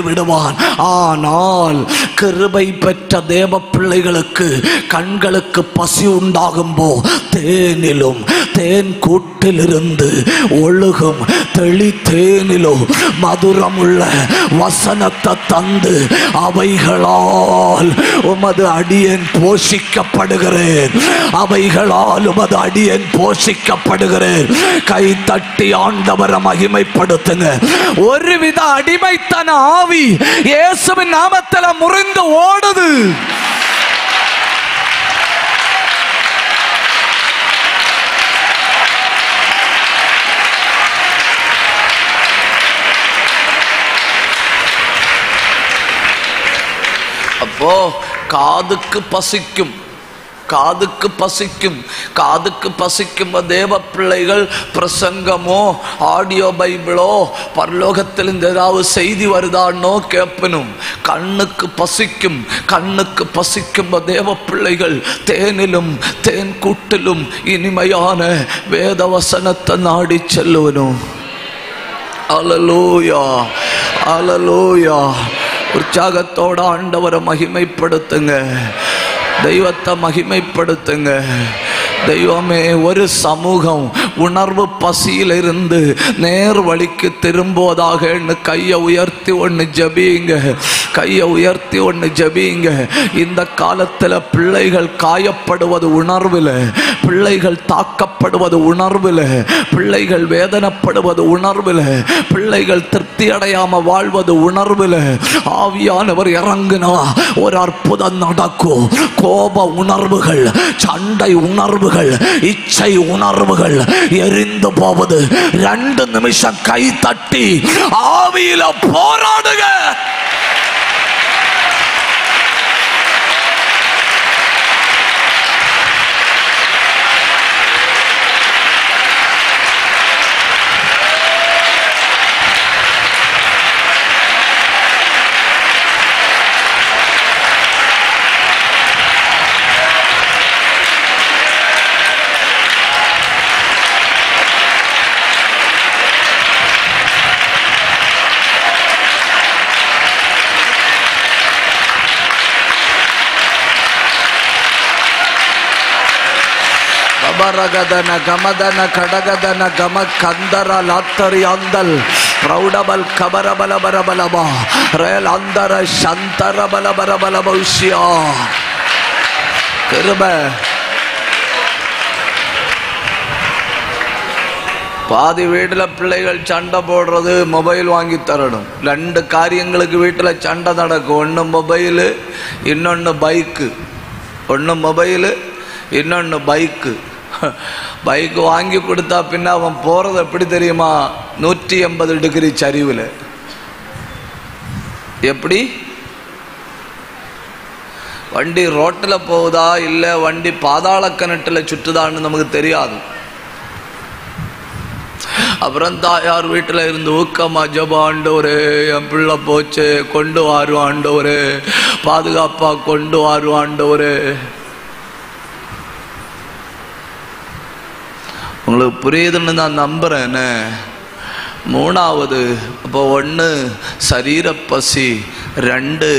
விடுவான். ஆனால் கிருபை பெற்ற தேவ பிள்ளைகளுக்கு கண்களுக்கு பசி உண்டாகும்போ தேனிலும் தேன் கூட்டிலிருந்து ஒழுகும் தெளி தேனிலும் மதுரமுள்ள வசனத்தை தந்து அவைகளால் உமது அடியேன் போஷிக்கப்படுகிறேன். கை தட்டி ஆண்டவரை மகிமைப்படுத்துங்க. ஒருவித அடிமைத்தன ஆவி இயேசுவின் நாமத்தில் முறிந்து ஓடுது. அப்போ காதுக்கு பசிக்கும் தேவ பிள்ளைகள் பிரசங்கமோ ஆடியோ பைபிளோ பரலோகத்தில் ஏதாவது செய்தி வருதானோ கேட்பனும். கண்ணுக்கு பசிக்கும் தேவ பிள்ளைகள் தேனிலும் தேன் கூட்டிலும் இனிமையான வேத வசனத்தை நாடி செல்லுவனும். அல்லேலூயா, அல்லேலூயா. உற்சாகத்தோட ஆண்டவரை மகிமைப்படுத்துங்க, தெய்வத்தை மகிமைப்படுத்துங்க. தெய்வமே, ஒரு சமூகம் உணர்வு பசியிலிருந்து நேர் வழிக்கு திரும்புவதாக கையை உயர்த்தி ஒன்று ஜபிங்க. இந்த காலத்தில் பிள்ளைகள் காயப்படுவது உணர்வில், பிள்ளைகள் தாக்கப்படுவது உணர்வில், பிள்ளைகள் வேதனைப்படுவது உணர்வில், பிள்ளைகள் திருப்தி அடையாம வாழ்வது உணர்வில். ஆவியானவர் இறங்குனா ஒரு அற்புதம் நடக்கும். கோப உணர்வுகள், சண்டை உணர்வுகள், இச்சை உணர்வுகள் எரிந்து போவது. 2 நிமிஷம் கை தட்டி ஆவியில போராடுங்க. கபரகதன கமதன கடகதன கம கந்தர லாத்தரி அந்தல் பிரௌடபல் கபரபல பரபலபா ரேல் அந்தர சந்தர பல பரபலபௌஷ்யா கிருப. பாதி வீட்டில் பிள்ளைகள் சண்டை போடுறது மொபைல் வாங்கி தரணும். 2 காரியங்களுக்கு வீட்டில் சண்டை நடக்கும். ஒன்று மொபைலு, இன்னொன்று பைக்கு. ஒன்று மொபைலு, இன்னொன்று பைக்கு. பைக்கு வாங்கி கொடுத்தா பின்ன அவன் போகிறது எப்படி தெரியுமா? 180 டிகிரி சரிவில். எப்படி? வண்டி ரோட்டில் போகுதா இல்லை வண்டி பாதாள கிணற்றில் சுற்றுதான்னு நமக்கு தெரியாது. அப்புறம் தாயார் வீட்டில் இருந்து ஊக்கமா ஜப, ஆண்டவரே என் பிள்ளை போச்சு, கொண்டு வாரும் ஆண்டவரே, பாதுகாப்பா கொண்டு வாரும் ஆண்டவரே. உங்களுக்கு புரியுதுன்னு நான் நம்புறேன்னு. 3வது அப்போ 1 சரீர பசி, 2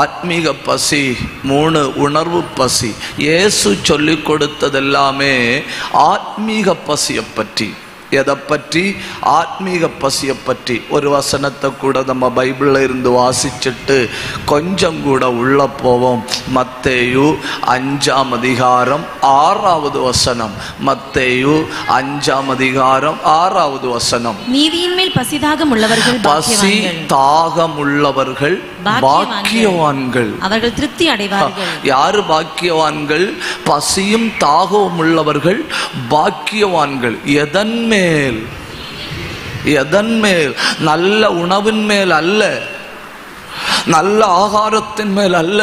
ஆத்மீக பசி, 3 உணர்வு பசி. இயேசு சொல்லி கொடுத்ததெல்லாமே ஆத்மீக பசியை பற்றி. எதை பற்றி? ஆத்மீக பசியை பற்றி. ஒரு வசனத்தை கூட நம்ம பைபிளில் இருந்து வாசிச்சுட்டு கொஞ்சம் கூட உள்ள போவோம். மத்தேயு 5ஆம் அதிகாரம் 6வது வசனம். மத்தேயு 5ஆம் அதிகாரம் 6வது வசனம். நீதியின் மேல் பசிதாகம் உள்ளவர்கள் பசி தாகம் உள்ளவர்கள் பாக்கியவான்கள், அவர்கள் திருப்தி அடைவார்கள். யாரு பாக்கியவான்கள்? பசியும் தாகமும் உள்ளவர்கள் பாக்கியவான்கள். எதன் மேல்? எதன் மேல்? நல்ல உணவின் மேல் அல்ல, நல்ல ஆகாரத்தின் மேல் அல்ல.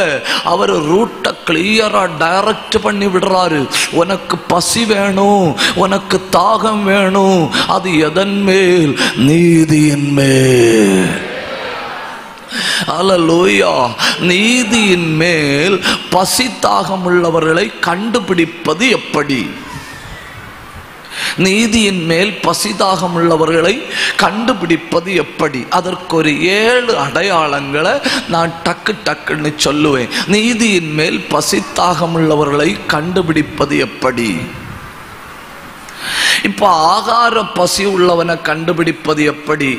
அவர் ரூட்டை கிளியரா டைரக்ட் பண்ணி விடுறாரு. உனக்கு பசி வேணும், உனக்கு தாகம் வேணும். அது எதன் மேல்? நீதியின் மேல். அல்லேலூயா. நீதியின் மேல் பசி தாகம் உள்ளவர்களை கண்டுபிடிப்பது எப்படி? நீதியின் மேல் பசிதாகம் உள்ளவர்களை கண்டுபிடிப்பது எப்படி? அதற்கு ஒரு 7 அடையாளங்களை நான் டக்குன்னு சொல்லுவேன். நீதியின் மேல் பசிதாகம் உள்ளவர்களை கண்டுபிடிப்பது எப்படி? இப்ப ஆகார பசி உள்ளவனை கண்டுபிடிப்பது எப்படி?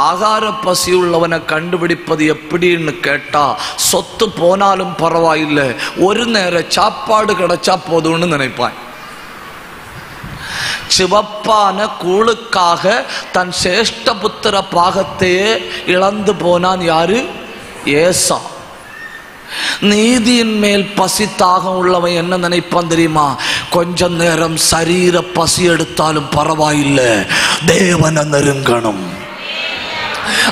ஆகார பசி உள்ளவனை கண்டுபிடிப்பது எப்படின்னு கேட்டா, சொத்து போனாலும் பரவாயில்லை, ஒரு நேர சாப்பாடு கிடைச்சா போதும்னு நினைப்பான். சிவப்பான கூழுக்காக தன் சேஷ்ட புத்திர பாகத்தையே இழந்து போனான். யாரு? ஏசா. நீதியின் மேல் பசி தாகம் உள்ளவன் என்ன நினைப்பான் தெரியுமா? கொஞ்ச நேரம் சரீர பசி எடுத்தாலும் பரவாயில்லை, தேவனை நெருங்கணும்.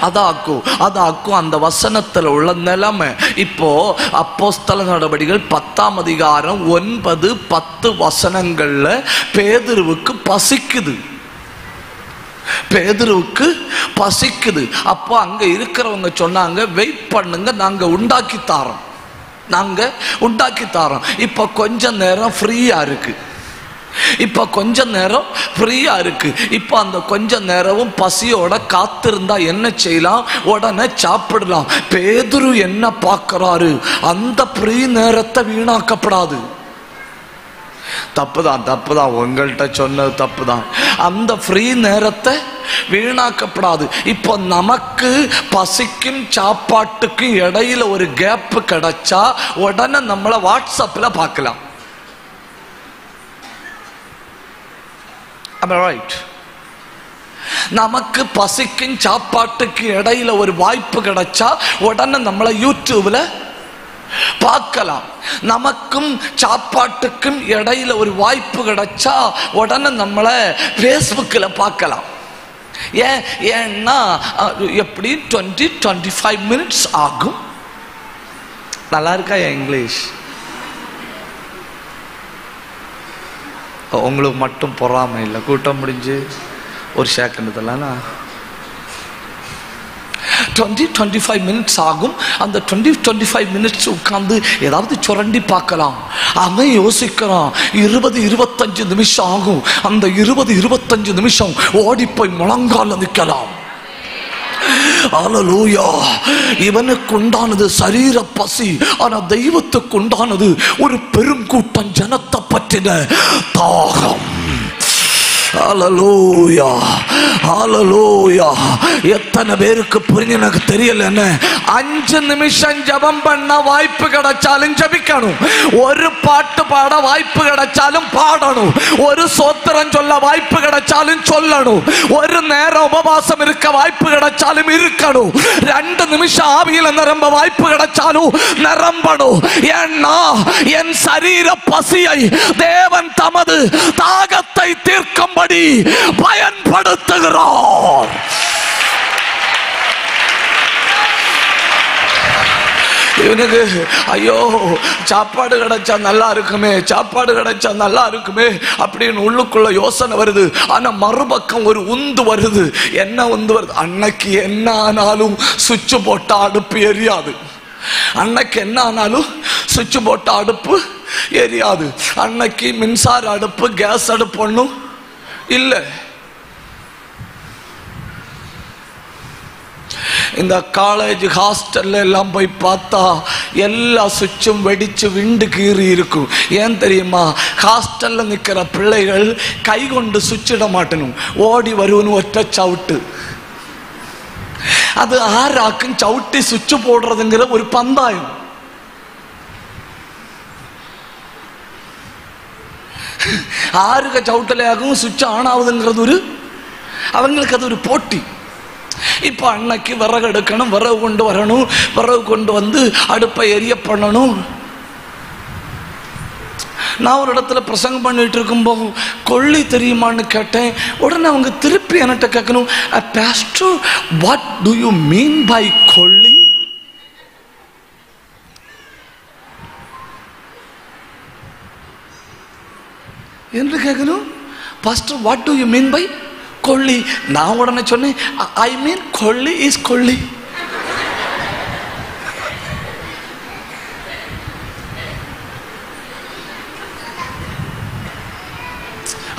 அதாக்கும் அந்த வசனத்துல உள்ள நிலைமை. இப்போ அப்போஸ்தல நடவடிக்கைகள் 10ஆம் அதிகாரம் 9, 10 வசனங்கள்ல பேதுருவுக்கு பசிக்குது. பேதுருவுக்கு பசிக்குது. அப்போ அங்க இருக்கிறவங்க சொன்னாங்க, வெயிட் பண்ணுங்க, நாங்க உண்டாக்கி தாரோம். இப்ப கொஞ்ச நேரம் ஃப்ரீயா இருக்கு. இப்ப அந்த கொஞ்ச நேரமும் பசியோட காத்திருந்தா என்ன செய்யலாம்? உடனே சாப்பிடலாம். பேதுரு என்ன பார்க்கிறாரு? அந்த ஃப்ரீ நேரத்தை வீணாக்கப்படாது. தப்புதான் உங்கள்கிட்ட சொன்னது தப்புதான். அந்த ஃப்ரீ நேரத்தை வீணாக்கப்படாது. இப்போ நமக்கு பசிக்கும் சாப்பாட்டுக்கும் இடையில ஒரு கேப் கிடைச்சா உடனே நம்மளை வாட்ஸ்அப்ல பார்க்கலாம். நமக்கு பசிக்கும் சாப்பாட்டுக்கு இடையில ஒரு வாய்ப்பு கிடைச்சா உடனே நம்மளை யூடியூப்ல பார்க்கலாம். நமக்கும் சாப்பாட்டுக்கும் இடையில ஒரு வாய்ப்பு கிடைச்சா உடனே நம்மளை ஃபேஸ்புக்கில் பார்க்கலாம். ஏன்னா எப்படி 20-25 மினிட்ஸ் ஆகும். நல்லா இருக்கா இங்கிலீஷ்? உங்களுக்கு மட்டும் பொறாமை இல்லை. கூட்டம் முடிஞ்சு ஒரு செகண்ட் 20-25 மினிட்ஸ் ஆகும். அந்த 20-25 மினிட்ஸ் உட்கார்ந்து ஏதாவது சுரண்டி பார்க்கலாம். அவன் யோசிக்கிறான் 20-25 நிமிஷம் ஆகும். அந்த 20-25 நிமிஷம் ஓடி போய் முழங்கால நிற்கலாம். ஹல்லேலூயா. இவனுக்கு உண்டானது சரீர பசி, ஆனா தெய்வத்துக்கு உண்டானது ஒரு பெருங்கூட்டம் ஜனத்தை பற்றின தாகம். ஹல்லேலூயா, ஹல்லேலூயா. எத்தனை பேருக்கு புரிஞ்சு எனக்கு தெரியல. 5 நிமிஷம் ஜெபம் பண்ண வாய்ப்பு கிடைச்சாலும் ஜெபிக்கணும். ஒரு பாட்டு பாட வாய்ப்பு கிடைச்சாலும் பாடணும். ஒரு சோத்திரம் சொல்ல வாய்ப்பு கிடைச்சாலும் சொல்லணும். ஒரு நேரம் உபவாசம் இருக்க வாய்ப்பு கிடைச்சாலும் இருக்கணும். 2 நிமிஷம் ஆவியில நிரம்ப வாய்ப்பு கிடைச்சாலும் நிரம்பணும். ஏன்னா என் சரீர பசியை தேவன் தமது தாகத்தை தீர்க்கும்படி பயன்படுத்துகிறார். இவனுக்கு ஐயோ சாப்பாடு கிடைச்சா நல்லா இருக்குமே, சாப்பாடு கிடைச்சா நல்லா இருக்குமே அப்படின்னு உள்ளுக்குள்ள யோசனை வருது. ஆனா மறுபக்கம் ஒரு உந்து வருது. என்ன உந்து வருது? அன்னைக்கு என்ன ஆனாலும் சுவிட்ச் போட்ட அடுப்பு எரியாது. அன்னைக்கு என்ன ஆனாலும் சுவிட்ச் போட்ட அடுப்பு எரியாது. அன்னைக்கு மின்சார அடுப்பு கேஸ் அடுப்பு ஒன்றும் இல்லை. இந்த காலேஜ் ஹாஸ்டல்ல எல்லாம் போய் பார்த்தா எல்லா சுவிட்சும் வெடிச்சு விண்டு கீறி இருக்கும். ஏன் தெரியுமா? ஹாஸ்டல்ல நிற்கிற பிள்ளைகள் கை கொண்டு சுவிட்சிட மாட்டணும், ஓடி வருவனு ஒற்ற சவுட்டு. அது ஆறாக்கும் சவுட்டி சுவிட்சு போடுறதுங்கிற ஒரு பந்தாயம். ஆறுக சவுட்டலையாகவும் சுவிட்ச் ஆன் ஆகுதுங்கிறது ஒரு அவங்களுக்கு அது ஒரு போட்டி. இப்போ அன்னைக்கு விறகு எடுக்கணும், விறகு கொண்டு வரணும், விறகு கொண்டு வந்து அடுப்பை எரிய பண்ணணும். நான் ஒரு இடத்துல பிரசங்கம் பண்ணிட்டு இருக்கும்போது கொள்ளி தெரியுமான்னு கேட்டேன். உடனே அவங்க திருப்பி என்கிட்ட கேட்கணும், pastor what do you mean by கொள்ளி? என்று கேட்கணும். Pastor what do you mean by கொள்ளி? நான் உடனே சொன்னேன், ஐ மீன் கொள்ளி இஸ் கொள்ளி.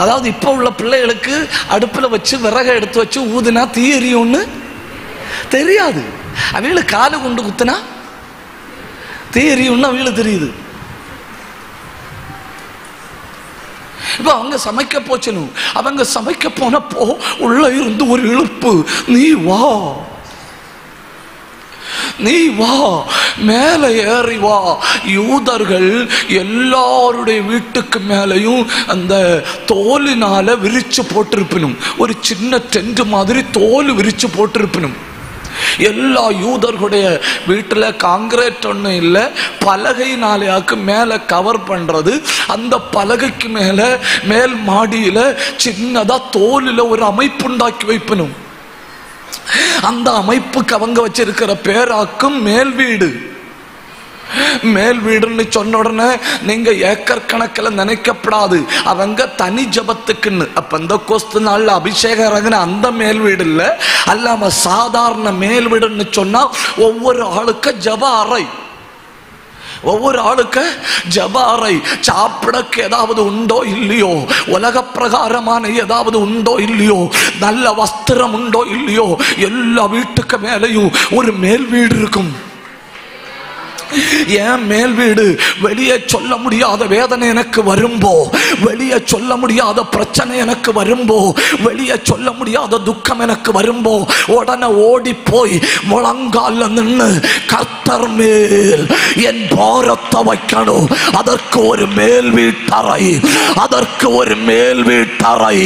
அதாவது இப்போ உள்ள பிள்ளைகளுக்கு அடுப்பில் வச்சு விறகை எடுத்து வச்சு ஊதுனா தீ எரியும்னு தெரியாது. அவங்களுக்கு காலு கொண்டு குத்துனா தீ எரியும்னு அவங்களுக்கு தெரியுது. இப்போ அவங்க சமைக்க போச்சணும். அவங்க சமைக்க போனப்போ உள்ள இருந்து ஒரு இழுப்பு, நீ வா, நீ வா, மேலே ஏறி வா. யூதர்கள் எல்லாருடைய வீட்டுக்கு மேலையும் அந்த தோலினால விரிச்சு போட்டிருப்பினும், ஒரு சின்ன டென்ட் மாதிரி தோல் விரிச்சு போட்டிருப்பினும். எல்லா யூதர்களுடைய வீட்டில் காங்கிரீட் ஒன்றும் இல்லை, பலகையினாலேயாக்கு மேலே கவர் பண்ணுறது. அந்த பலகைக்கு மேலே மேல் மாடியில் சின்னதாக தோலில் ஒரு அமைப்பு உண்டாக்கி வைப்பணும். அந்த அமைப்புக்கு அவங்க வச்சிருக்கிற பேராக்கும் மேல் வீடு. மேல் வீடுன்னு சொன்ன உடனே நீங்க ஏக்கர் கணக்கில் நினைக்கப்படாது. அவங்க தனி ஜபத்துக்குன்னு. அப்ப இந்த கோஸ்து நாள்ல அபிஷேகம் இறங்கின அந்த மேல் வீடு இல்ல, அல்லாம சாதாரண மேல் வீடுன்னு சொன்னா ஒவ்வொரு ஆளுக்கு ஜப அறை, ஒவ்வொரு ஆளுக்கு ஜப அறை. சாப்பிடக்கு ஏதாவது உண்டோ இல்லையோ, உலக பிரகாரமான ஏதாவது உண்டோ இல்லையோ, நல்ல வஸ்திரம் உண்டோ இல்லையோ, எல்லா வீட்டுக்கு மேலையும் ஒரு மேல் வீடு இருக்கும். ஏன் மேல் வீடு? வெளியே சொல்ல முடியாத வேதனை எனக்கு வரும்போ, வெளியே சொல்ல முடியாத பிரச்சனை எனக்கு வரும்போ, வெளியே சொல்ல முடியாத துக்கம் எனக்கு வரும்போ உடனே ஓடி போய் முழங்கால நின்று கர்த்தர் மேல் என் பாரத்தை வைக்கணும். அதற்கு ஒரு மேல் வீட்டறை, அதற்கு ஒரு மேல் வீட்டறை,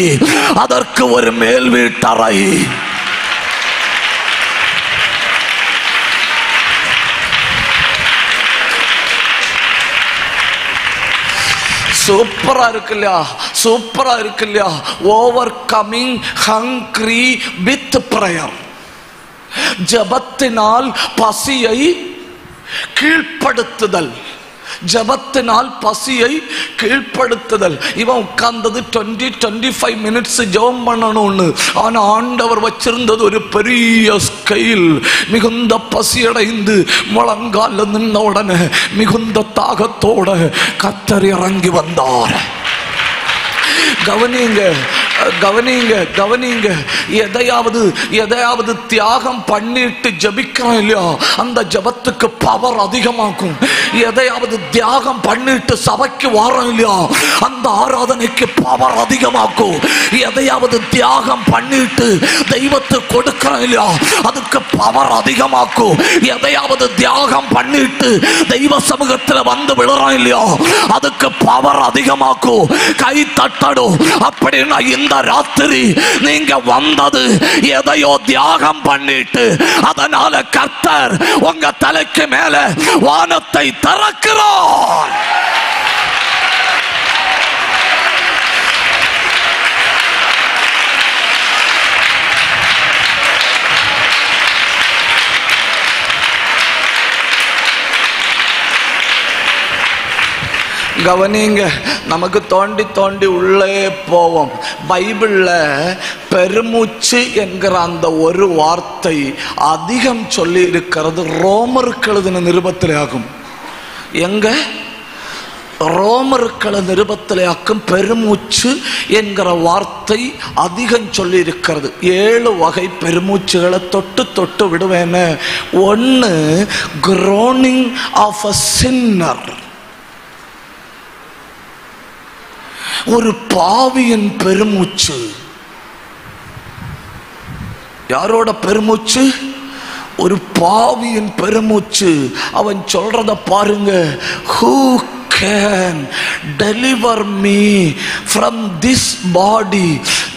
அதற்கு ஒரு மேல் வீட்டறை. சூப்பரா இருக்கு இல்லையா? சூப்பரா இருக்கு இல்லையா? Overcoming hungry with prayer. ஜபத்தினால் பசியை கீழ்ப்படுத்துதல், ஜபத்தினால் பசியை கீழ்ப்படுத்துதல். இவன் உட்கார்ந்தது 20-25 மினிட்ஸ் ஜபம் பண்ணணும்னு. ஆனா ஆண்டவர் வச்சிருந்தது ஒரு பெரிய ஸ்கைல். மிகுந்த பசியடைந்து முழங்கால நின்ன உடனே மிகுந்த தாகத்தோட கர்த்தர் இறங்கி வந்தார். கவனிங்க, கவனிங்க கவனிங்க, எதையாவது தியாகம் பண்ணிட்டு ஜபிக்கிறோம் இல்லையா, அந்த ஜபத்துக்கு பவர் அதிகமாகும். எதையாவது தியாகம் பண்ணிட்டு சபைக்கு வாரோம் இல்லையா, அந்த ஆராதனைக்கு பவர் அதிகமாக்கும். எதையாவது தியாகம் பண்ணிட்டு தெய்வத்துக்கு கொடுக்கிறோம் இல்லையா, அதுக்கு பவர் அதிகமாக்கும். எதையாவது தியாகம் பண்ணிட்டு தெய்வ சமூகத்தில் வந்து விழுறோம் இல்லையா, அதுக்கு பவர் அதிகமாக்கும். கை தட்டடும். அப்படின்னா இந்த ராத்திரி நீங்க வந்தது எதையோ தியாகம் பண்ணிட்டு, அதனால கர்த்தர் உங்க தலைக்கு மேல வானத்தை திறக்கிறார். கவனிங்க, நமக்கு தோண்டி தோண்டி உள்ளே போவோம். பைபிள்ல பெருமூச்சு என்கிற அந்த ஒரு வார்த்தை அதிகம் சொல்லி இருக்கிறது ரோமருக்கு எழுதின நிருபத்திலே ஆகும். எங்க? ரோமர்கள் நிருபத்திலே ஆக்கும் பெருமூச்சு என்கிற வார்த்தை அதிகம் சொல்லி இருக்கிறது. 7 வகை பெருமூச்சுகளை தொட்டு தொட்டு விடுவேன்னு. 1, groaning of a sinner, ஒரு பாவியின் பெருமூச்சு. யாரோட பெருமூச்சு? ஒரு பாவியின் பெருமூச்சு. அவன் சொல்றத பாருங்க, who can deliver me from this body?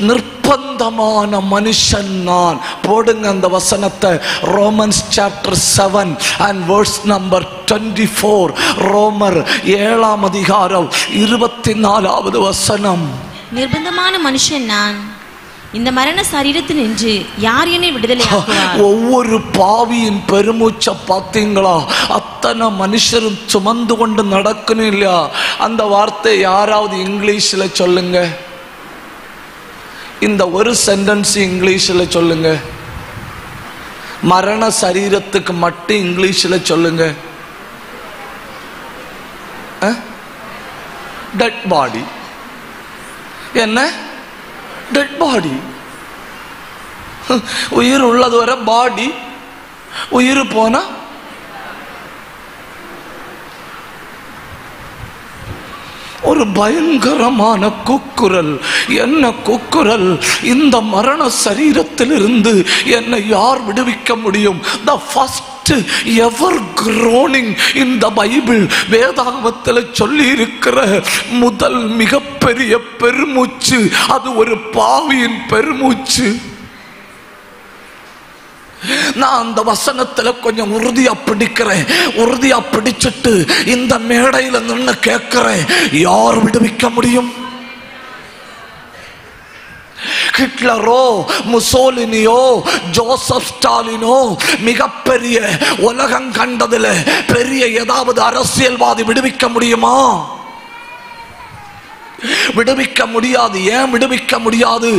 நிர்பந்தமான மனுஷன் நான். போடுங்க அந்த வசனத்தை, Romans chapter 7 and verse number 24. ரோமர் 7ஆம் அதிகாரம் 24வது வசனம். நிர்பந்தமான மனுஷன் நான், இந்த மரண சரீரத்தில் நின்று யார் என்னை விடுதலை ஆக்குவார்? ஒவ்வொரு பாவியின் பெருமூச்ச பார்த்தீங்களா? அத்தனை மனுஷரும் சுமந்து கொண்டு நடக்கணும் இல்லையா? அந்த வார்த்தை யாராவது இங்கிலீஷ்ல சொல்லுங்க. இந்த ஒரு சென்டென்ஸ் இங்கிலீஷ்ல சொல்லுங்க. மரண சரீரத்துக்கு மட்டும் இங்கிலீஷ்ல சொல்லுங்க. Dead body. என்ன? Dead body. உயிர் உள்ளது வரை பாடி, உயிர் போனா ஒரு பயங்கரமான கூக்குரல். என்ன கூக்குரல்? இந்த மரண சரீரத்தில் இருந்து என்னை யார் விடுவிக்க முடியும்? The first ever groaning in the Bible, வேதாகமத்தில் சொல்லி இருக்கிற முதல் மிகப்பெரிய பெருமூச்சு அது ஒரு பாவியின் பெருமூச்சு. நான் அந்த வசனத்துல கொஞ்சம் உறுதியா பிடிக்கிறேன். உறுதியா பிடிச்சிட்டு இந்த மேடையில நின்று கேட்கிறேன், யார் விடுவிக்க முடியும்? ஹிட்லரோ, முசோலினியோ, ஜோசப் ஸ்டாலினோ, மிகப்பெரிய உலகம் கண்டதுல பெரிய ஏதாவது அரசியல்வாதி விடுவிக்க முடியுமா? விடுவிக்க முடியாது. ஏன் விடுவிக்க முடியாது?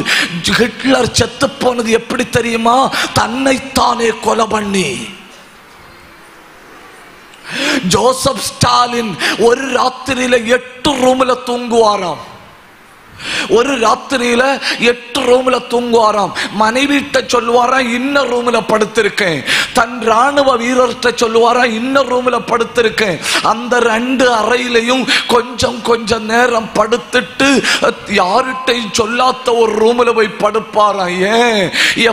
ஹிட்லர் செத்து போனது எப்படி தெரியுமா? தன்னைத்தானே கொலை பண்ணி. ஜோசப் ஸ்டாலின் ஒரு ராத்திரியில 8 ரூம்ல தூங்குவாராம். ஒரு ராத்திரியில 8 ரூம்ல தூங்குவாராம். மனைவிட்ட சொல்லுவாரா, இன்ன ரூம்ல படுத்திருக்கேன். தன் ராணுவ வீரர்கிட்ட சொல்லுவாரா, இன்ன ரூம்ல படுத்திருக்கேன். அந்த 2 அறையிலையும் கொஞ்சம் கொஞ்சம் நேரம் படுத்துட்டு யார்கிட்டையும் சொல்லாத ஒரு ரூம்ல போய் படுப்பாராம். ஏன்?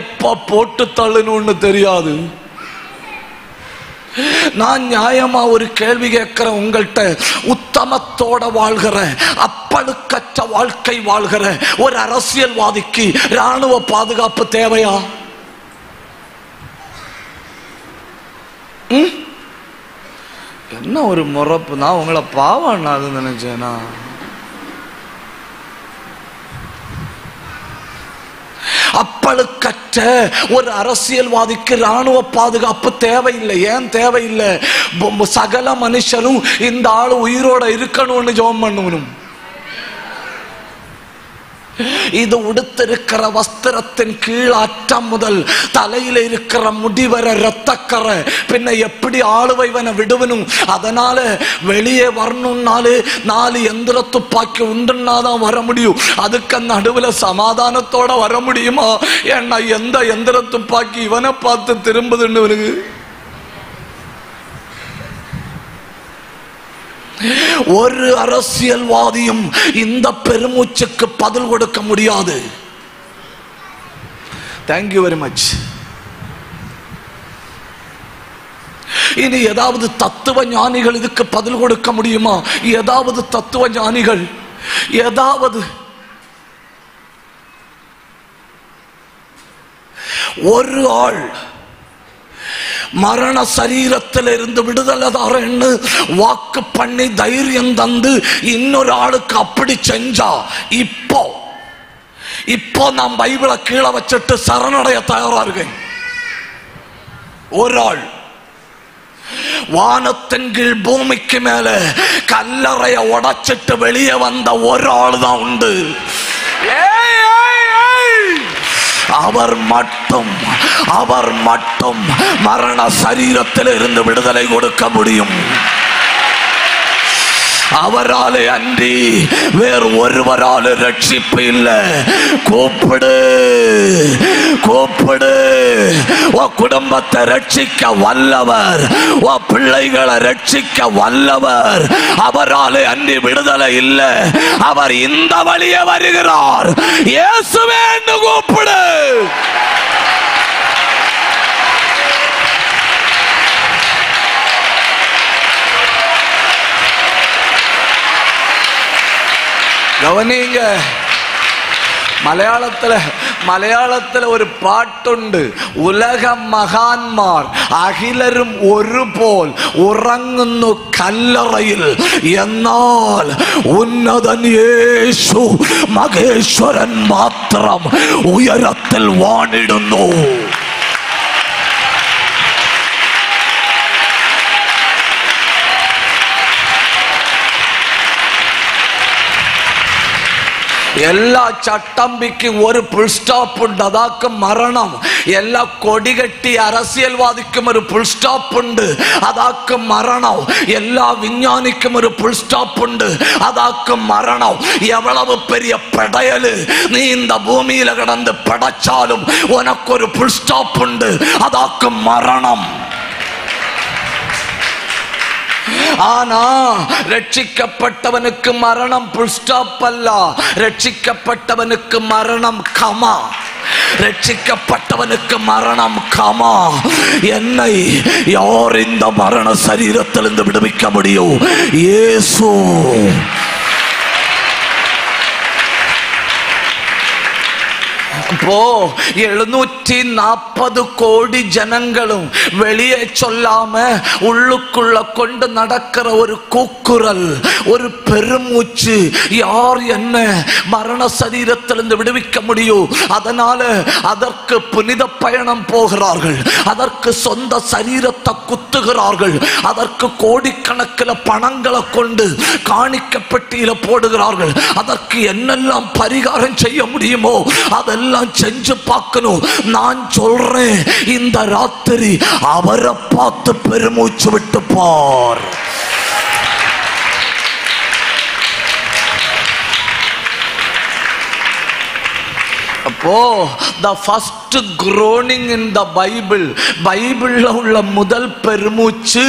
எப்ப போட்டு தள்ளணும்னு தெரியாது. நான் நியாயமா ஒரு கேள்வி கேட்கிறேன் உங்கள்கிட்ட. உத்தமத்தோட வாழ்கிற, அப்பழுக்கற்ற வாழ்க்கை வாழ்கிற ஒரு அரசியல்வாதிக்கு ராணுவ பாதுகாப்பு தேவையா? என்ன ஒரு முறப்பு! நான் உங்களை பாவம் அது நினைச்சேனா? அப்பழுக்கற்ற ஒரு அரசியல்வாதிக்கு ராணுவ பாதுகாப்பு தேவையில்லை. ஏன் தேவையில்லை? சகல மனுஷரும் இந்த ஆளு உயிரோட இருக்கணும்னு ஜெபம் பண்ணணும். இது உடுத்திருக்கிற வஸ்திரத்தின் கீழ் அற்றம் முதல் தலையில இருக்கிற முடிவர இரத்தக்கரை, பின்ன எப்படி ஆளுவைவனை விடுவனும். அதனால வெளியே வரணும்னாலே 4 எந்திர துப்பாக்கி உண்டுன்னாதான் வர முடியும். அதுக்கு நடுவில் சமாதானத்தோட வர முடியுமா? ஏன்னா எந்த எந்திர துப்பாக்கி இவனை பார்த்து திரும்புதுன்னு வருது. ஒரு அரசியல்வாதியும் இந்த பெருமூச்சுக்கு பதில் கொடுக்க முடியாது. Thank you very much. இனி ஏதாவது தத்துவ ஞானிகள் இதுக்கு பதில் கொடுக்க முடியுமா? ஏதாவது தத்துவ ஞானிகள் ஏதாவது ஒரு ஆள் மரண சரீரத்தில் இருந்து விடுதலை தரேன்னு வாக்கு பண்ணி தைரியம் தந்து இன்னொரு ஆளுக்கு அப்படி செஞ்சா, இப்போ நான் பைபிளை கீழே வச்சுட்டு சரணடைய தயாரா இருக்கேன். ஒரு ஆள் வானத்தின் கீழ் பூமிக்கு மேல கல்லறைய உடைச்சிட்டு வெளியே வந்த ஒரு ஆள் தான் உண்டு. அவர் மட்டும் மரண சரீரத்தில் இருந்து விடுதலை கொடுக்க முடியும். அவராலே அன்றி வேறு ஒருவரால் ரட்சிப்பு இல்லை. கூப்பிடு, குடும்பத்தை ரட்சிக்க வல்லவர், பிள்ளைகளை ரட்சிக்க வல்லவர். அவராலே அன்றி விடுதலை இல்லை. அவர் இந்த வழியே வருகிறார். இயேசுவே என்று கூப்பிடு. கவனிங்க, மலையாளத்தில் ஒரு பாட்டுண்டு. உலக മഹാന്മാർ അഖിലരും ഒരുപോൽ ഉറങ്ങുന്നു കല്ലറയിൽ, എന്നാൽ ഉന്നതൻ യേശു മഹേശ്വരൻ മാത്രം ഉയരത്തിൽ വാണിടുന്നു. എല്ലാ ചട്ടമ്പിക്കും ഒരു ഫുൾ സ്റ്റോപ്പ് ഉണ്ട്, അതാക്ക് മരണം. എല്ലാ കൊടികെട്ടി அரசியல்வாதிக்கும் ഒരു ഫുൾ സ്റ്റോപ്പ് ഉണ്ട്, അതാക്ക് മരണം. എല്ലാ വിஞ்ஞானிக்கும் ഒരു ഫുൾ സ്റ്റോപ്പ് ഉണ്ട്, അതാക്ക് മരണം. எவ்வளவு பெரிய படையலு நீ இந்த பூமியில கிடந்து படைச்சாலும் உனக்கு ஒரு ஃபுல் ஸ்டாப் உண்டு, அதாக்கு மரணம். ஆனா ரட்சிக்கப்பட்டவனுக்கு மரணம் புல் ஸ்டாப் அல்ல. ரட்சிக்கப்பட்டவனுக்கு மரணம் கமா. ரட்சிக்கப்பட்டவனுக்கு மரணம் கமா. என்னை யார் இந்த மரண சரீரத்திலிருந்து விடுவிக்க முடியும்? இயேசு. இப்போ 740 கோடி ஜனங்களும் வெளியே சொல்லாம உள்ளுக்குள்ள கொண்டு நடக்கிற ஒரு கூக்குரல், ஒரு பெருமூச்சு. யார் என்ன மரண சரீரத்திலிருந்து விடுவிக்க முடியும்? அதனால அதற்கு புனித பயணம் போகிறார்கள், அதற்கு சொந்த சரீரத்தை குத்துகிறார்கள், அதற்கு கோடிக்கணக்கில் பணங்களை கொண்டு காணிக்க பெட்டியில போடுகிறார்கள். அதற்கு என்னெல்லாம் பரிகாரம் செய்ய முடியுமோ அதெல்லாம் செஞ்சு பார்க்கணும். நான் சொல்றேன், இந்த ராத்திரி அவரை பார்த்து பெருமூச்சு விட்டு பார். அப்போ the first groaning in the Bible, பைபிள்ல உள்ள முதல் பெருமூச்சு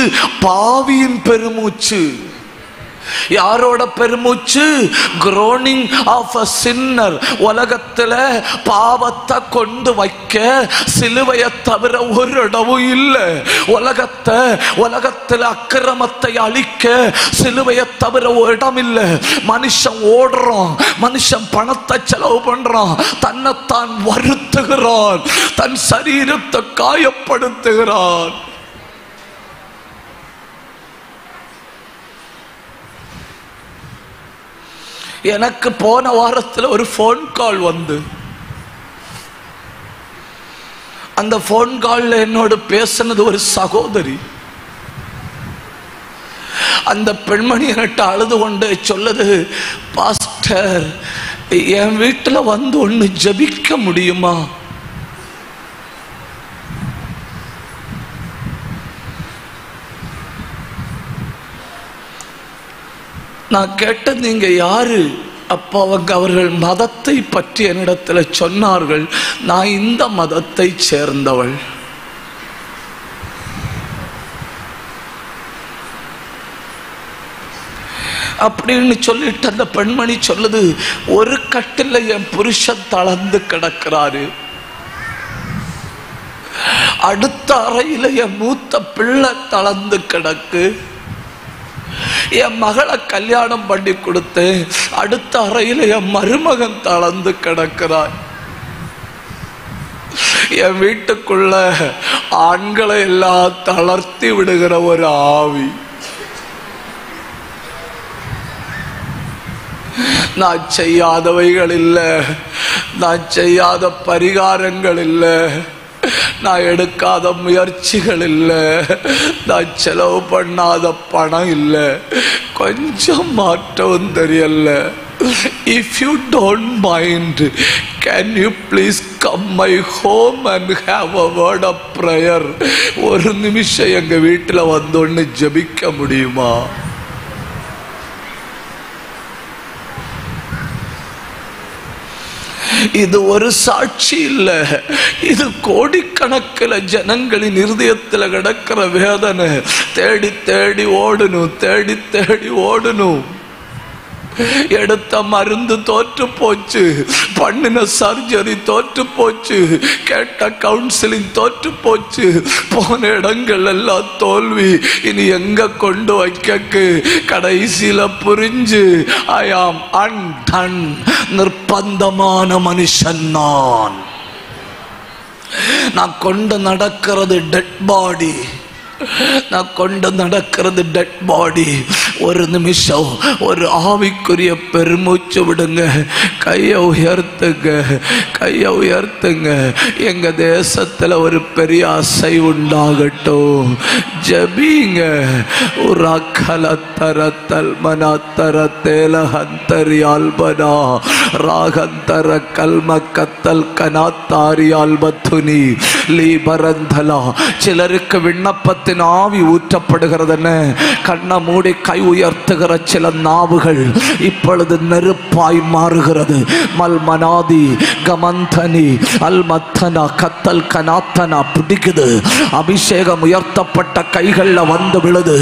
பாவியின் பெருமூச்சு. யாரோட பெருமூச்சு? groaning of a sinner. உலகத்துல பாவத்தை கொண்டு வைக்க சிலுவையை தவிர ஒரு இடமும் இல்லை. உலகத்துல அக்கிரமத்தை அழிக்க சிலுவையை தவிர ஒரு இடம் இல்லை. மனுஷன் ஓடுறான், மனுஷன் பணத்தை செலவு பண்றான், தன்னைத்தான் வருத்துகிறான், தன் சரீரத்தை காயப்படுத்துகிறான். எனக்கு போன வாரத்தில் ஒரு போன் கால் வந்து, அந்த போன் கால்ல என்னோடு பேசினது ஒரு சகோதரி. அந்த பெண்மணி என்கிட்ட அழுது கொண்டு சொல்லுது, பாஸ்டர் என் வீட்டுல வந்து ஒண்ணு ஜபிக்க முடியுமா? நான் கேட்டது நீங்க யாரு? அப்போ அவர்கள் மதத்தை பற்றி என்னிடத்துல சொன்னார்கள். நான் இந்த மதத்தை சேர்ந்தவள். அப்படின்னு சொல்லிட்டு அந்த பெண்மணி சொல்லுது, ஒரு கட்டில என் புருஷன் தளர்ந்து கிடக்கிறாரு, அடுத்த அறையில என் மூத்த பிள்ளை தளர்ந்து கிடக்கு, என் மகளை கல்யாணம் பண்ணி கொடுத்து அடுத்த அறையில என் மருமகன் தளர்ந்து கிடக்கிறார். என் வீட்டுக்குள்ள ஆண்களை எல்லாம் தளர்த்தி விடுகிற ஒரு ஆவி. நான் செய்யாதவைகள் இல்லை, நான் செய்யாத பரிகாரங்கள் இல்லை, நான் எடுக்காத முயற்சிகள் இல்லை, நான் செலவு பண்ணாத பணம் இல்லை, கொஞ்சம் மாற்றவும் தெரியல. If you don't mind, can you please come my home and have a word of prayer? ஒரு நிமிஷம் எங்க வீட்டுல வந்தோன்னு ஜெபிக்க முடியுமா? இது ஒரு சாட்சி இல்ல, இது கோடிக்கணக்கில் ஜனங்களின் இருதயத்தில் கிடக்கிற வேதனை. தேடி தேடி ஓடணும், தேடி தேடி ஓடணும். எடுத்த மருந்து தோற்று போச்சு, பண்ணின சர்ஜரி தோற்று போச்சு, கேட்ட கவுன்சிலிங் தோற்று போச்சு, போன இடங்கள் எல்லாம் தோல்வி. இனி எங்க கொண்டு வைக்க கடைசியில புரிஞ்சு ஐ ஆம் அன்டன். நிர்பந்தமான மனுஷன் நான் கொண்டு நடக்கிறது டெட் பாடி, நான் கொண்டு நடக்கிறது டெட் பாடி. ஒரு நிமிஷம் ஒரு ஆவிக்குரிய பெருமூச்சு விடுங்க, கையை உயர்த்துங்க, கையை உயர்த்துங்க. எங்க தேசத்துல ஒரு பெரிய அசை உண்டாகட்டும். ஜபிங்க. உராக்கலத்தரத்தல் மனாத்தர தேலஹந்தரியால்பனா ராகந்தர கல்ம கத்தல் கனாத்தாரியால்பத்துனி லீபரந்தலா. சிலருக்கு விண்ணப்பத்தில் ஆவி ஊற்றப்படுகிறதுன்னு கண்ணை மூடி கை உயர்த்துகிற சில நாவுகள் இப்பொழுது நெருப்பாய் மாறுகிறது. மல்மனாதி கமந்தனி அல்மத்தனா கத்தல் கனாத்தனா பிடிக்குது. அபிஷேகம் உயர்த்தப்பட்ட கைகள்ல வந்து விழுது.